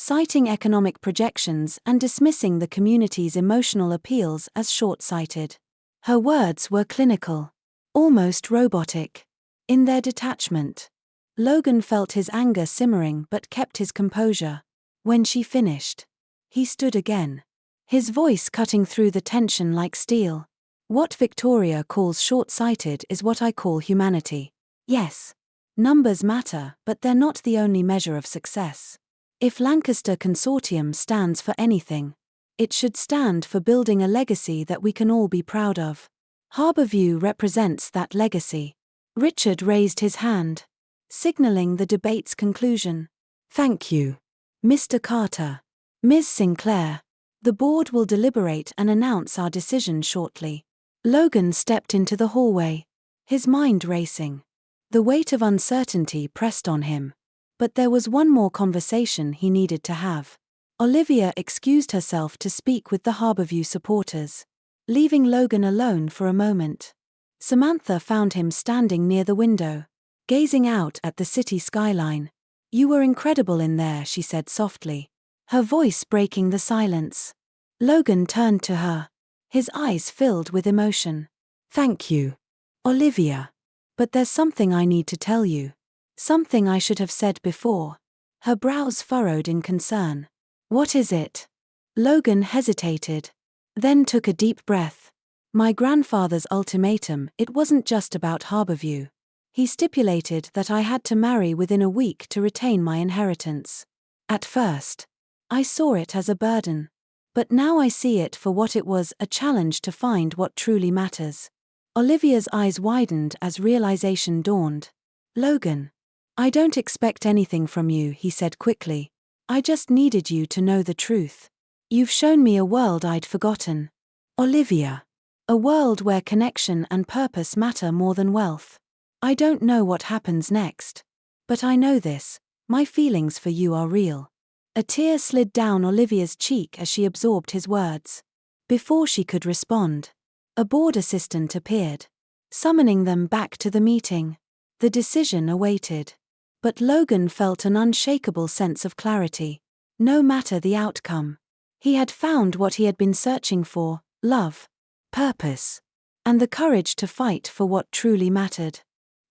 citing economic projections and dismissing the community's emotional appeals as short-sighted. Her words were clinical, almost robotic, in their detachment. Logan felt his anger simmering but kept his composure. When she finished, he stood again, his voice cutting through the tension like steel. What Victoria calls short-sighted is what I call humanity. Yes, numbers matter, but they're not the only measure of success. If Lancaster Consortium stands for anything, it should stand for building a legacy that we can all be proud of. Harborview represents that legacy. Richard raised his hand, signaling the debate's conclusion. Thank you, Mr. Carter. Ms. Sinclair, the board will deliberate and announce our decision shortly. Logan stepped into the hallway, his mind racing. The weight of uncertainty pressed on him. But there was one more conversation he needed to have. Olivia excused herself to speak with the Harborview supporters, leaving Logan alone for a moment. Samantha found him standing near the window, gazing out at the city skyline. "You were incredible in there," she said softly, her voice breaking the silence. Logan turned to her, his eyes filled with emotion. "Thank you, Olivia. But there's something I need to tell you. Something I should have said before." Her brows furrowed in concern. "What is it?" Logan hesitated, then took a deep breath. "My grandfather's ultimatum, it wasn't just about Harborview. He stipulated that I had to marry within a week to retain my inheritance. At first, I saw it as a burden. But now I see it for what it was, a challenge to find what truly matters." Olivia's eyes widened as realization dawned. "Logan, I don't expect anything from you," he said quickly. "I just needed you to know the truth. You've shown me a world I'd forgotten. Olivia. A world where connection and purpose matter more than wealth. I don't know what happens next. But I know this, my feelings for you are real." A tear slid down Olivia's cheek as she absorbed his words. Before she could respond, a board assistant appeared, summoning them back to the meeting. The decision awaited. But Logan felt an unshakable sense of clarity. No matter the outcome, he had found what he had been searching for: love, purpose, and the courage to fight for what truly mattered.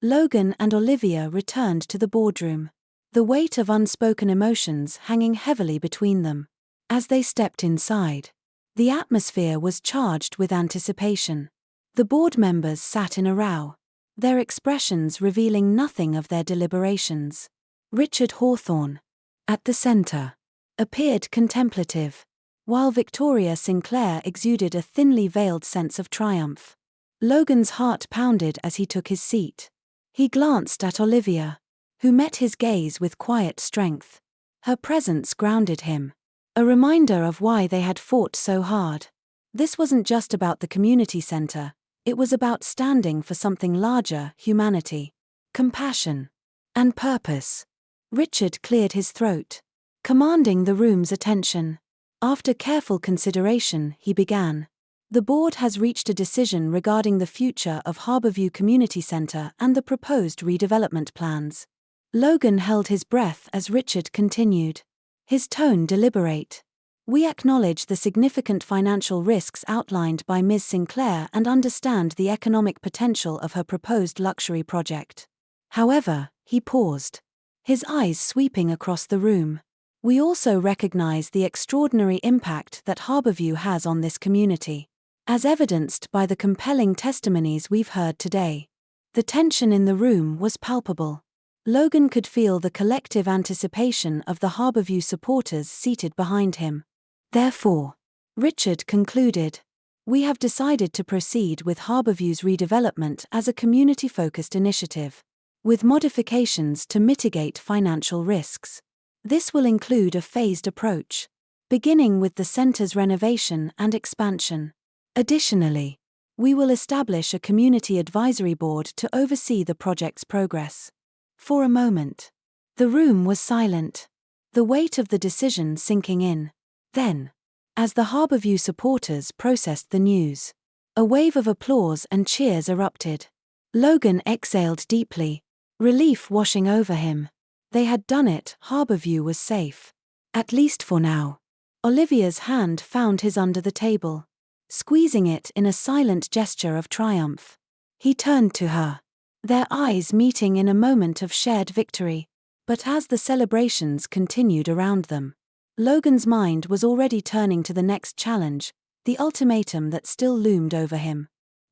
Logan and Olivia returned to the boardroom, the weight of unspoken emotions hanging heavily between them. As they stepped inside, the atmosphere was charged with anticipation. The board members sat in a row, their expressions revealing nothing of their deliberations. Richard Hawthorne, at the center, appeared contemplative, while Victoria Sinclair exuded a thinly veiled sense of triumph. Logan's heart pounded as he took his seat. He glanced at Olivia, who met his gaze with quiet strength. Her presence grounded him, a reminder of why they had fought so hard. This wasn't just about the community center, it was about standing for something larger: humanity, compassion, and purpose. Richard cleared his throat, commanding the room's attention. After careful consideration, he began. "The board has reached a decision regarding the future of Harborview Community Center and the proposed redevelopment plans." Logan held his breath as Richard continued, his tone deliberate. "We acknowledge the significant financial risks outlined by Ms. Sinclair and understand the economic potential of her proposed luxury project. However," he paused, his eyes sweeping across the room, "we also recognize the extraordinary impact that Harborview has on this community, as evidenced by the compelling testimonies we've heard today." The tension in the room was palpable. Logan could feel the collective anticipation of the Harborview supporters seated behind him. "Therefore," Richard concluded, "we have decided to proceed with Harborview's redevelopment as a community-focused initiative, with modifications to mitigate financial risks. This will include a phased approach, beginning with the center's renovation and expansion. Additionally, we will establish a community advisory board to oversee the project's progress." For a moment, the room was silent, the weight of the decision sinking in. Then, as the Harborview supporters processed the news, a wave of applause and cheers erupted. Logan exhaled deeply, relief washing over him. They had done it, Harborview was safe. At least for now. Olivia's hand found his under the table, squeezing it in a silent gesture of triumph. He turned to her, their eyes meeting in a moment of shared victory. But as the celebrations continued around them, Logan's mind was already turning to the next challenge, the ultimatum that still loomed over him.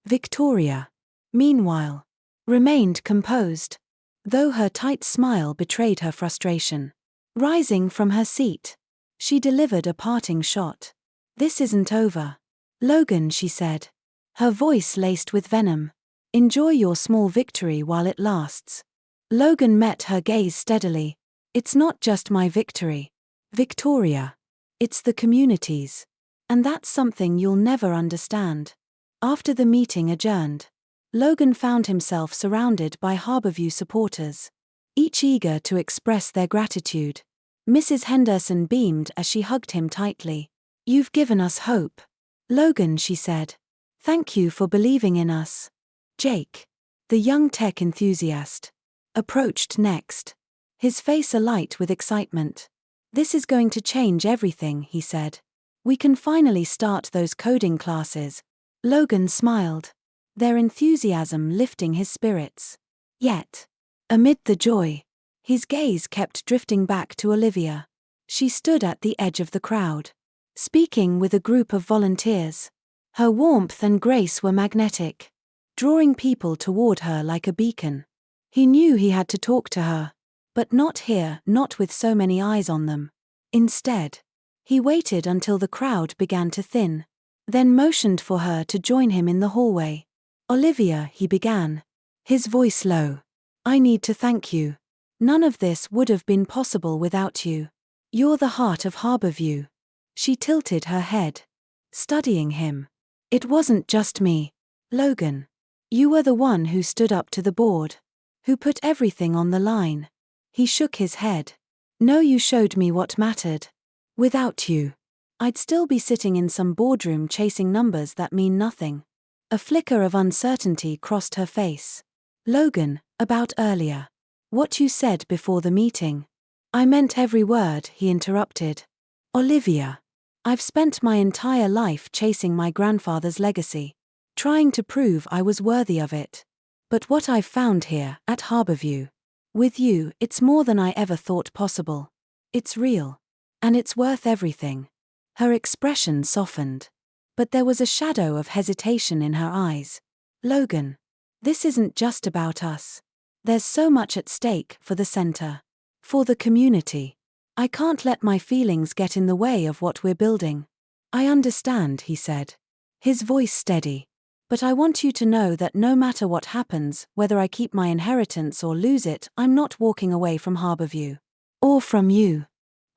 Victoria, meanwhile, remained composed, though her tight smile betrayed her frustration. Rising from her seat, she delivered a parting shot. "This isn't over, Logan," she said, her voice laced with venom. "Enjoy your small victory while it lasts." Logan met her gaze steadily. "It's not just my victory, Victoria. It's the community's. And that's something you'll never understand." After the meeting adjourned, Logan found himself surrounded by Harborview supporters, each eager to express their gratitude. Mrs. Henderson beamed as she hugged him tightly. "You've given us hope, Logan," she said. "Thank you for believing in us." Jake, the young tech enthusiast, approached next, his face alight with excitement. "This is going to change everything," he said. "We can finally start those coding classes." Logan smiled, their enthusiasm lifting his spirits. Yet, amid the joy, his gaze kept drifting back to Olivia. She stood at the edge of the crowd, speaking with a group of volunteers. Her warmth and grace were magnetic, drawing people toward her like a beacon. He knew he had to talk to her, but not here, not with so many eyes on them. Instead, he waited until the crowd began to thin, then motioned for her to join him in the hallway. "Olivia," he began, his voice low, "I need to thank you. None of this would have been possible without you. You're the heart of Harborview." She tilted her head, studying him. "It wasn't just me, Logan. You were the one who stood up to the board, who put everything on the line." He shook his head. "No, you showed me what mattered. Without you, I'd still be sitting in some boardroom chasing numbers that mean nothing." A flicker of uncertainty crossed her face. "Logan, about earlier. What you said before the meeting." "I meant every word," he interrupted. "Olivia, I've spent my entire life chasing my grandfather's legacy, trying to prove I was worthy of it. But what I've found here, at Harborview, with you, it's more than I ever thought possible. It's real. And it's worth everything." Her expression softened, but there was a shadow of hesitation in her eyes. "Logan, this isn't just about us. There's so much at stake for the center, for the community. I can't let my feelings get in the way of what we're building." "I understand," he said, his voice steady. "But I want you to know that no matter what happens, whether I keep my inheritance or lose it, I'm not walking away from Harborview. Or from you."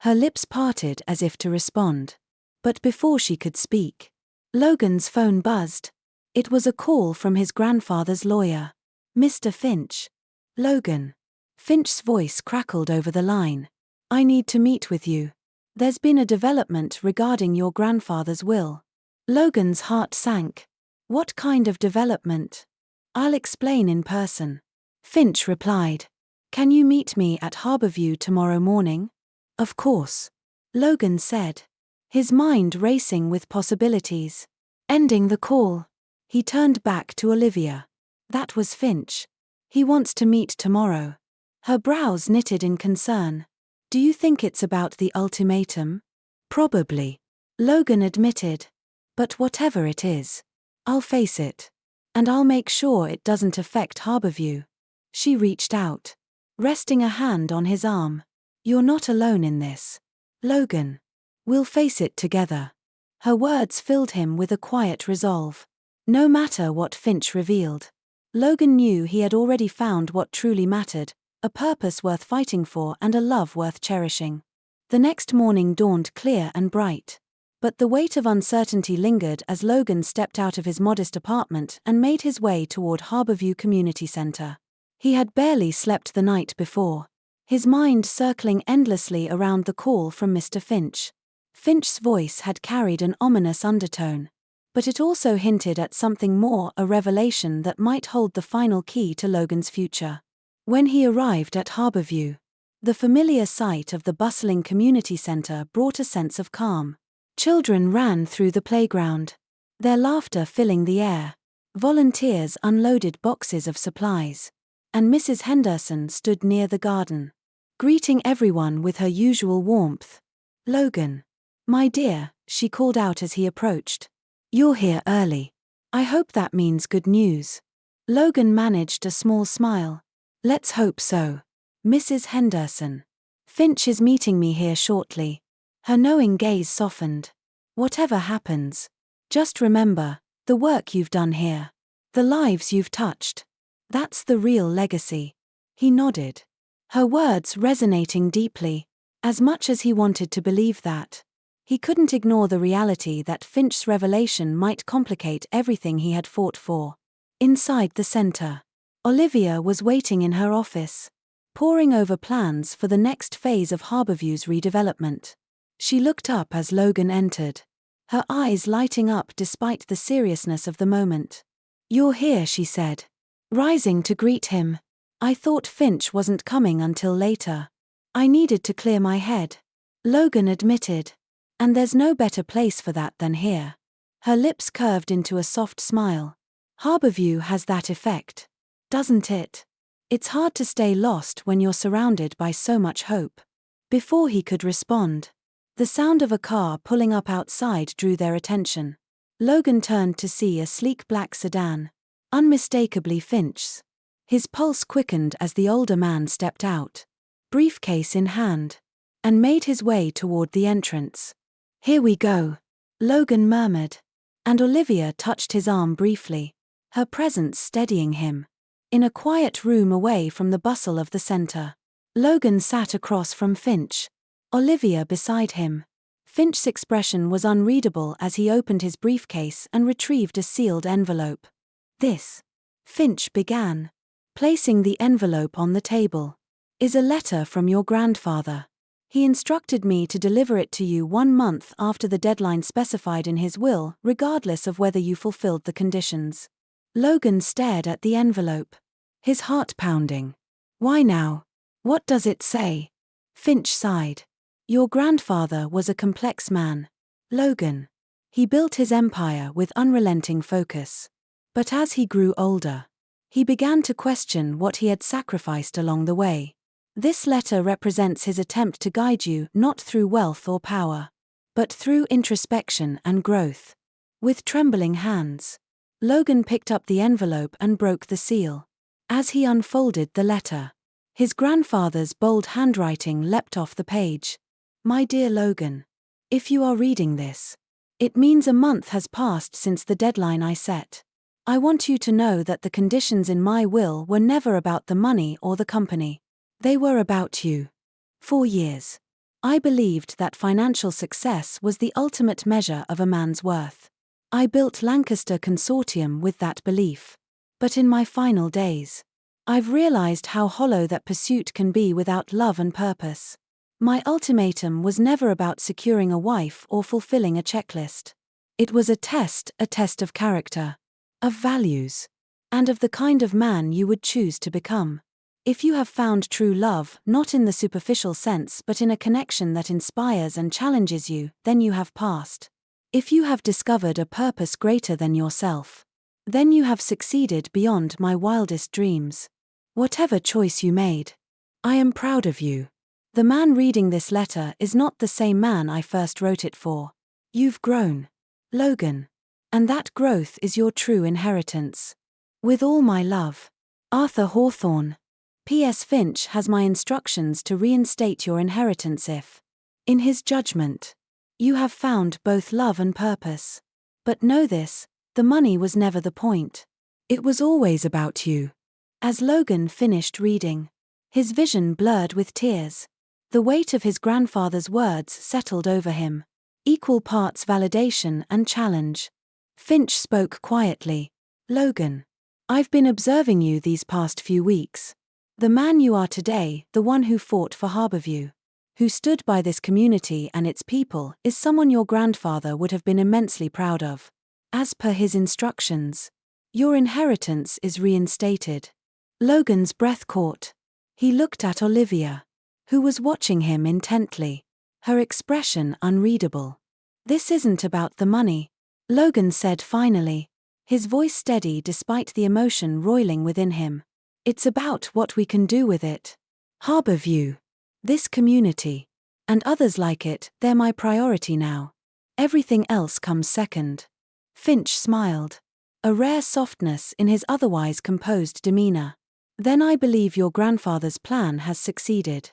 Her lips parted as if to respond. But before she could speak, Logan's phone buzzed. It was a call from his grandfather's lawyer. "Mr. Finch." "Logan." Finch's voice crackled over the line. "I need to meet with you. There's been a development regarding your grandfather's will." Logan's heart sank. "What kind of development?" "I'll explain in person," Finch replied. "Can you meet me at Harborview tomorrow morning?" "Of course," Logan said, his mind racing with possibilities. Ending the call, he turned back to Olivia. "That was Finch. He wants to meet tomorrow." Her brows knitted in concern. "Do you think it's about the ultimatum?" "Probably," Logan admitted. "But whatever it is, I'll face it. And I'll make sure it doesn't affect Harborview." She reached out, resting a hand on his arm. "You're not alone in this, Logan. We'll face it together." Her words filled him with a quiet resolve. No matter what Finch revealed, Logan knew he had already found what truly mattered, a purpose worth fighting for and a love worth cherishing. The next morning dawned clear and bright, but the weight of uncertainty lingered as Logan stepped out of his modest apartment and made his way toward Harborview Community Center. He had barely slept the night before, his mind circling endlessly around the call from Mr. Finch. Finch's voice had carried an ominous undertone, but it also hinted at something more, a revelation that might hold the final key to Logan's future. When he arrived at Harborview, The familiar sight of the bustling community center brought a sense of calm. Children ran through the playground, their laughter filling the air. Volunteers unloaded boxes of supplies, and Mrs. Henderson stood near the garden, greeting everyone with her usual warmth. "Logan, my dear," she called out as he approached. "You're here early. I hope that means good news." Logan managed a small smile. "Let's hope so, Mrs. Henderson. Finch is meeting me here shortly." Her knowing gaze softened. "Whatever happens, just remember the work you've done here, the lives you've touched. That's the real legacy." He nodded, her words resonating deeply. As much as he wanted to believe that, he couldn't ignore the reality that Finch's revelation might complicate everything he had fought for. Inside the center, Olivia was waiting in her office, poring over plans for the next phase of Harborview's redevelopment. She looked up as Logan entered, her eyes lighting up despite the seriousness of the moment. "You're here," she said, rising to greet him. "I thought Finch wasn't coming until later. I needed to clear my head," Logan admitted. "And there's no better place for that than here." Her lips curved into a soft smile. "Harborview has that effect, doesn't it? It's hard to stay lost when you're surrounded by so much hope." Before he could respond, the sound of a car pulling up outside drew their attention. Logan turned to see a sleek black sedan, unmistakably Finch's. His pulse quickened as the older man stepped out, briefcase in hand, and made his way toward the entrance. "Here we go," Logan murmured, and Olivia touched his arm briefly, her presence steadying him. In a quiet room away from the bustle of the center, Logan sat across from Finch, Olivia beside him. Finch's expression was unreadable as he opened his briefcase and retrieved a sealed envelope. "This," Finch began, placing the envelope on the table, "is a letter from your grandfather. He instructed me to deliver it to you 1 month after the deadline specified in his will, regardless of whether you fulfilled the conditions." Logan stared at the envelope, his heart pounding. "Why now? What does it say?" Finch sighed. "Your grandfather was a complex man, Logan. He built his empire with unrelenting focus. But as he grew older, he began to question what he had sacrificed along the way. This letter represents his attempt to guide you not through wealth or power, but through introspection and growth." With trembling hands, Logan picked up the envelope and broke the seal. As he unfolded the letter, his grandfather's bold handwriting leapt off the page. "My dear Logan, if you are reading this, it means a month has passed since the deadline I set. I want you to know that the conditions in my will were never about the money or the company. They were about you. For years, I believed that financial success was the ultimate measure of a man's worth. I built Lancaster Consortium with that belief. But in my final days, I've realized how hollow that pursuit can be without love and purpose. My ultimatum was never about securing a wife or fulfilling a checklist. It was a test of character, of values, and of the kind of man you would choose to become. If you have found true love, not in the superficial sense but in a connection that inspires and challenges you, then you have passed. If you have discovered a purpose greater than yourself, then you have succeeded beyond my wildest dreams. Whatever choice you made, I am proud of you. The man reading this letter is not the same man I first wrote it for. You've grown, Logan, and that growth is your true inheritance. With all my love, Arthur Hawthorne. P.S. Finch has my instructions to reinstate your inheritance if, in his judgment, you have found both love and purpose. But know this, the money was never the point. It was always about you." As Logan finished reading, his vision blurred with tears. The weight of his grandfather's words settled over him, equal parts validation and challenge. Finch spoke quietly. "Logan, I've been observing you these past few weeks. The man you are today, the one who fought for Harborview, who stood by this community and its people, is someone your grandfather would have been immensely proud of. As per his instructions, your inheritance is reinstated." Logan's breath caught. He looked at Olivia, who was watching him intently, her expression unreadable. "This isn't about the money," Logan said finally, his voice steady despite the emotion roiling within him. "It's about what we can do with it. Harborview. This community. And others like it, they're my priority now. Everything else comes second." Finch smiled, a rare softness in his otherwise composed demeanor. "Then I believe your grandfather's plan has succeeded."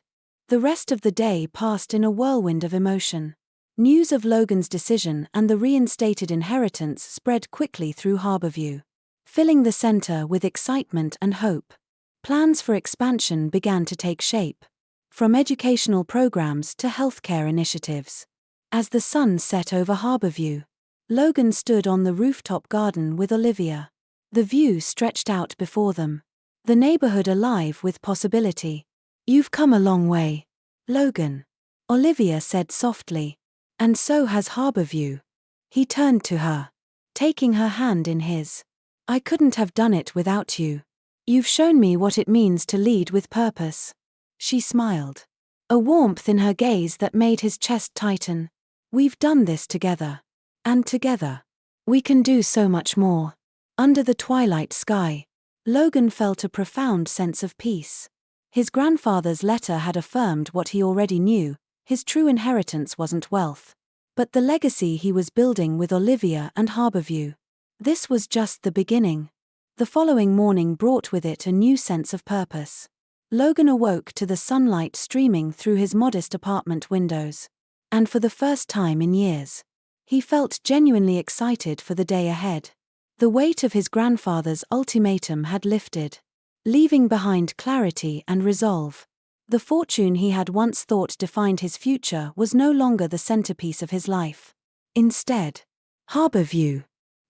The rest of the day passed in a whirlwind of emotion. News of Logan's decision and the reinstated inheritance spread quickly through Harborview, filling the center with excitement and hope. Plans for expansion began to take shape, from educational programs to healthcare initiatives. As the sun set over Harborview, Logan stood on the rooftop garden with Olivia. The view stretched out before them, the neighborhood alive with possibility. "You've come a long way, Logan," Olivia said softly. "And so has Harborview." He turned to her, taking her hand in his. "I couldn't have done it without you. You've shown me what it means to lead with purpose." She smiled, a warmth in her gaze that made his chest tighten. "We've done this together. And together, we can do so much more." Under the twilight sky, Logan felt a profound sense of peace. His grandfather's letter had affirmed what he already knew: his true inheritance wasn't wealth, but the legacy he was building with Olivia and Harborview. This was just the beginning. The following morning brought with it a new sense of purpose. Logan awoke to the sunlight streaming through his modest apartment windows. And for the first time in years, he felt genuinely excited for the day ahead. The weight of his grandfather's ultimatum had lifted, leaving behind clarity and resolve. The fortune he had once thought defined his future was no longer the centerpiece of his life. Instead, Harborview,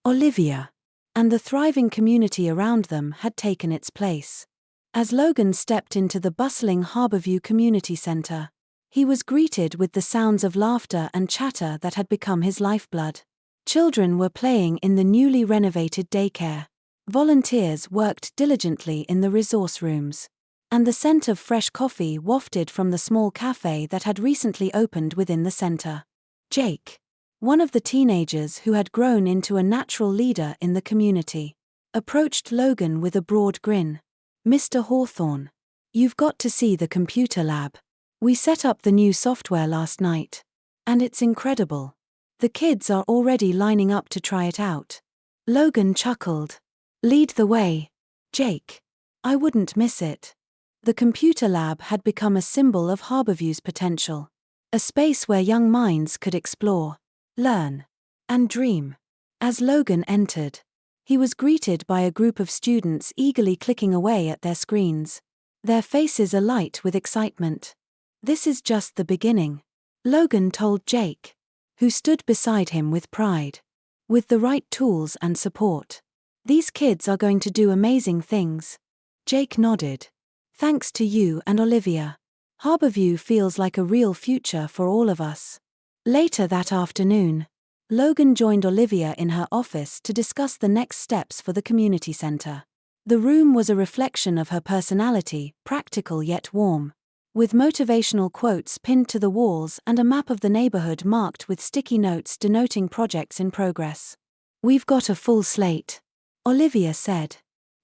Olivia, and the thriving community around them had taken its place. As Logan stepped into the bustling Harborview Community Center, he was greeted with the sounds of laughter and chatter that had become his lifeblood. Children were playing in the newly renovated daycare. Volunteers worked diligently in the resource rooms, and the scent of fresh coffee wafted from the small cafe that had recently opened within the center. Jake, one of the teenagers who had grown into a natural leader in the community, approached Logan with a broad grin. "Mr. Hawthorne, you've got to see the computer lab. We set up the new software last night, and it's incredible. The kids are already lining up to try it out." Logan chuckled. "Lead the way, Jake. I wouldn't miss it." The computer lab had become a symbol of Harborview's potential, a space where young minds could explore, learn, and dream. As Logan entered, he was greeted by a group of students eagerly clicking away at their screens, their faces alight with excitement. "This is just the beginning," Logan told Jake, who stood beside him with pride. "With the right tools and support, these kids are going to do amazing things." Jake nodded. "Thanks to you and Olivia, Harborview feels like a real future for all of us." Later that afternoon, Logan joined Olivia in her office to discuss the next steps for the community center. The room was a reflection of her personality, practical yet warm, with motivational quotes pinned to the walls and a map of the neighborhood marked with sticky notes denoting projects in progress. "We've got a full slate," Olivia said,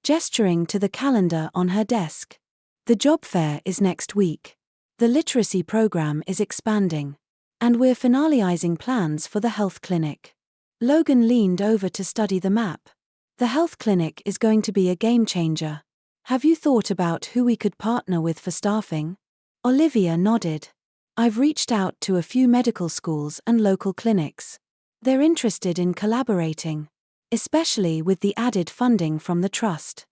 gesturing to the calendar on her desk. "The job fair is next week. The literacy program is expanding. And we're finalizing plans for the health clinic." Logan leaned over to study the map. "The health clinic is going to be a game changer. Have you thought about who we could partner with for staffing?" Olivia nodded. "I've reached out to a few medical schools and local clinics. They're interested in collaborating, especially with the added funding from the trust."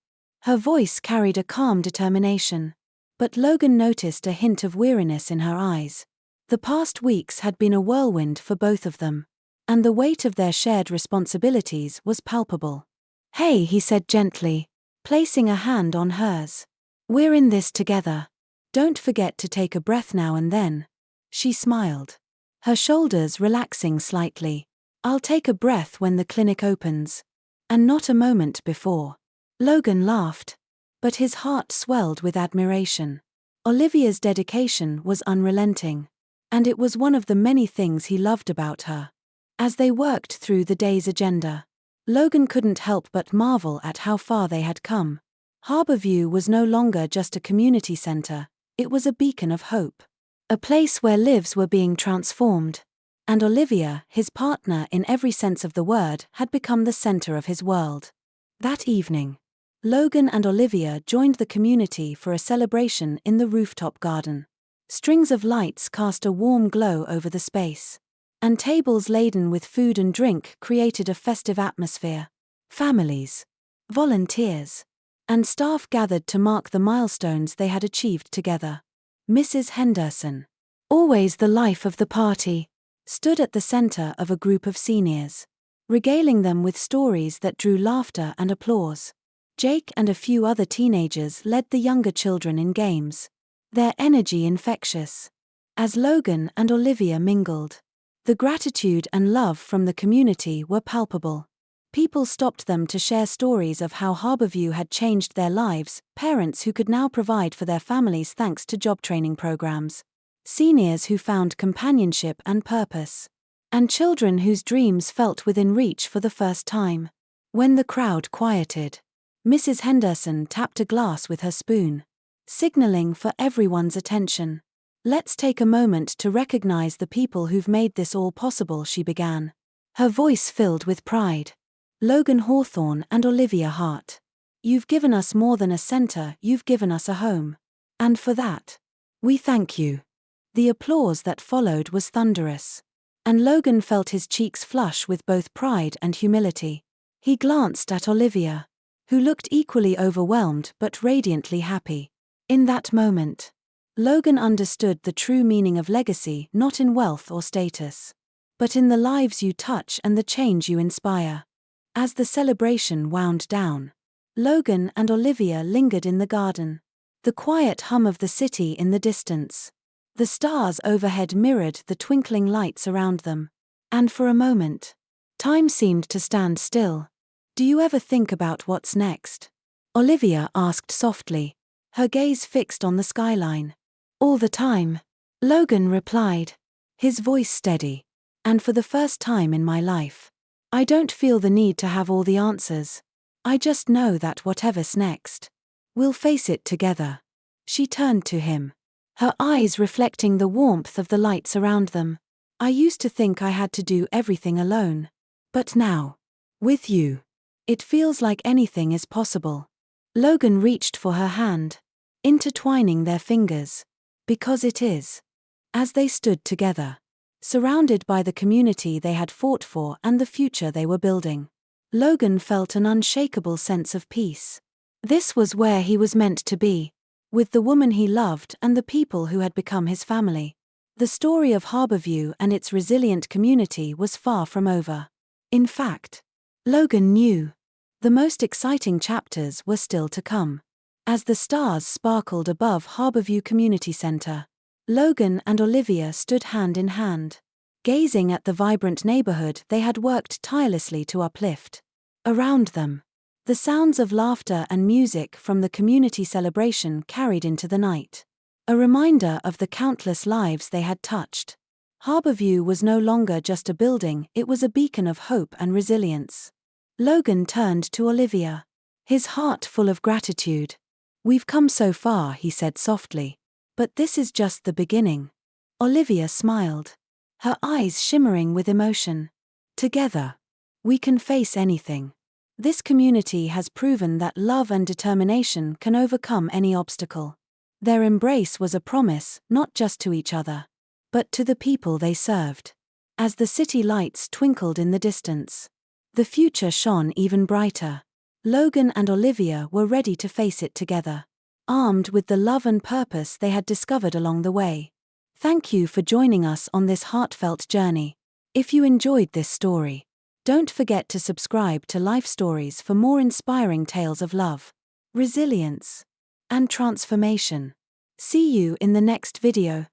Her voice carried a calm determination, but Logan noticed a hint of weariness in her eyes. The past weeks had been a whirlwind for both of them, and the weight of their shared responsibilities was palpable. "Hey," he said gently, placing a hand on hers. "We're in this together. Don't forget to take a breath now and then." She smiled, her shoulders relaxing slightly. "I'll take a breath when the clinic opens, and not a moment before." Logan laughed, but his heart swelled with admiration. Olivia's dedication was unrelenting, and it was one of the many things he loved about her. As they worked through the day's agenda, Logan couldn't help but marvel at how far they had come. Harborview was no longer just a community center, it was a beacon of hope. A place where lives were being transformed. And Olivia, his partner in every sense of the word, had become the center of his world. That evening, Logan and Olivia joined the community for a celebration in the rooftop garden. Strings of lights cast a warm glow over the space, and tables laden with food and drink created a festive atmosphere. Families, volunteers, and staff gathered to mark the milestones they had achieved together. Mrs. Henderson, always the life of the party, stood at the center of a group of seniors, regaling them with stories that drew laughter and applause. Jake and a few other teenagers led the younger children in games, their energy infectious. As Logan and Olivia mingled, the gratitude and love from the community were palpable. People stopped them to share stories of how Harborview had changed their lives, parents who could now provide for their families thanks to job training programs, seniors who found companionship and purpose, and children whose dreams felt within reach for the first time. When the crowd quieted, Mrs. Henderson tapped a glass with her spoon, signaling for everyone's attention. "Let's take a moment to recognize the people who've made this all possible," she began, her voice filled with pride. "Logan Hawthorne and Olivia Hart. You've given us more than a center, you've given us a home. And for that, we thank you." The applause that followed was thunderous, and Logan felt his cheeks flush with both pride and humility. He glanced at Olivia, who looked equally overwhelmed but radiantly happy. In that moment, Logan understood the true meaning of legacy not in wealth or status, but in the lives you touch and the change you inspire. As the celebration wound down, Logan and Olivia lingered in the garden. The quiet hum of the city in the distance. The stars overhead mirrored the twinkling lights around them. And for a moment, time seemed to stand still. "Do you ever think about what's next?" Olivia asked softly, her gaze fixed on the skyline. "All the time," Logan replied, his voice steady. "And for the first time in my life, I don't feel the need to have all the answers. I just know that whatever's next, we'll face it together." She turned to him, her eyes reflecting the warmth of the lights around them. "I used to think I had to do everything alone. But now, with you, it feels like anything is possible." Logan reached for her hand, intertwining their fingers. "Because it is." As they stood together, surrounded by the community they had fought for and the future they were building, Logan felt an unshakable sense of peace. This was where he was meant to be, with the woman he loved and the people who had become his family. The story of Harborview and its resilient community was far from over. In fact, Logan knew the most exciting chapters were still to come. As the stars sparkled above Harborview Community Center, Logan and Olivia stood hand in hand, gazing at the vibrant neighborhood they had worked tirelessly to uplift. Around them, the sounds of laughter and music from the community celebration carried into the night, a reminder of the countless lives they had touched. Harborview was no longer just a building, it was a beacon of hope and resilience. Logan turned to Olivia, his heart full of gratitude. "We've come so far," he said softly, "but this is just the beginning." Olivia smiled, her eyes shimmering with emotion. "Together, we can face anything. This community has proven that love and determination can overcome any obstacle." Their embrace was a promise, not just to each other, but to the people they served. As the city lights twinkled in the distance, the future shone even brighter. Logan and Olivia were ready to face it together, armed with the love and purpose they had discovered along the way. Thank you for joining us on this heartfelt journey. If you enjoyed this story, don't forget to subscribe to Life Stories for more inspiring tales of love, resilience, and transformation. See you in the next video.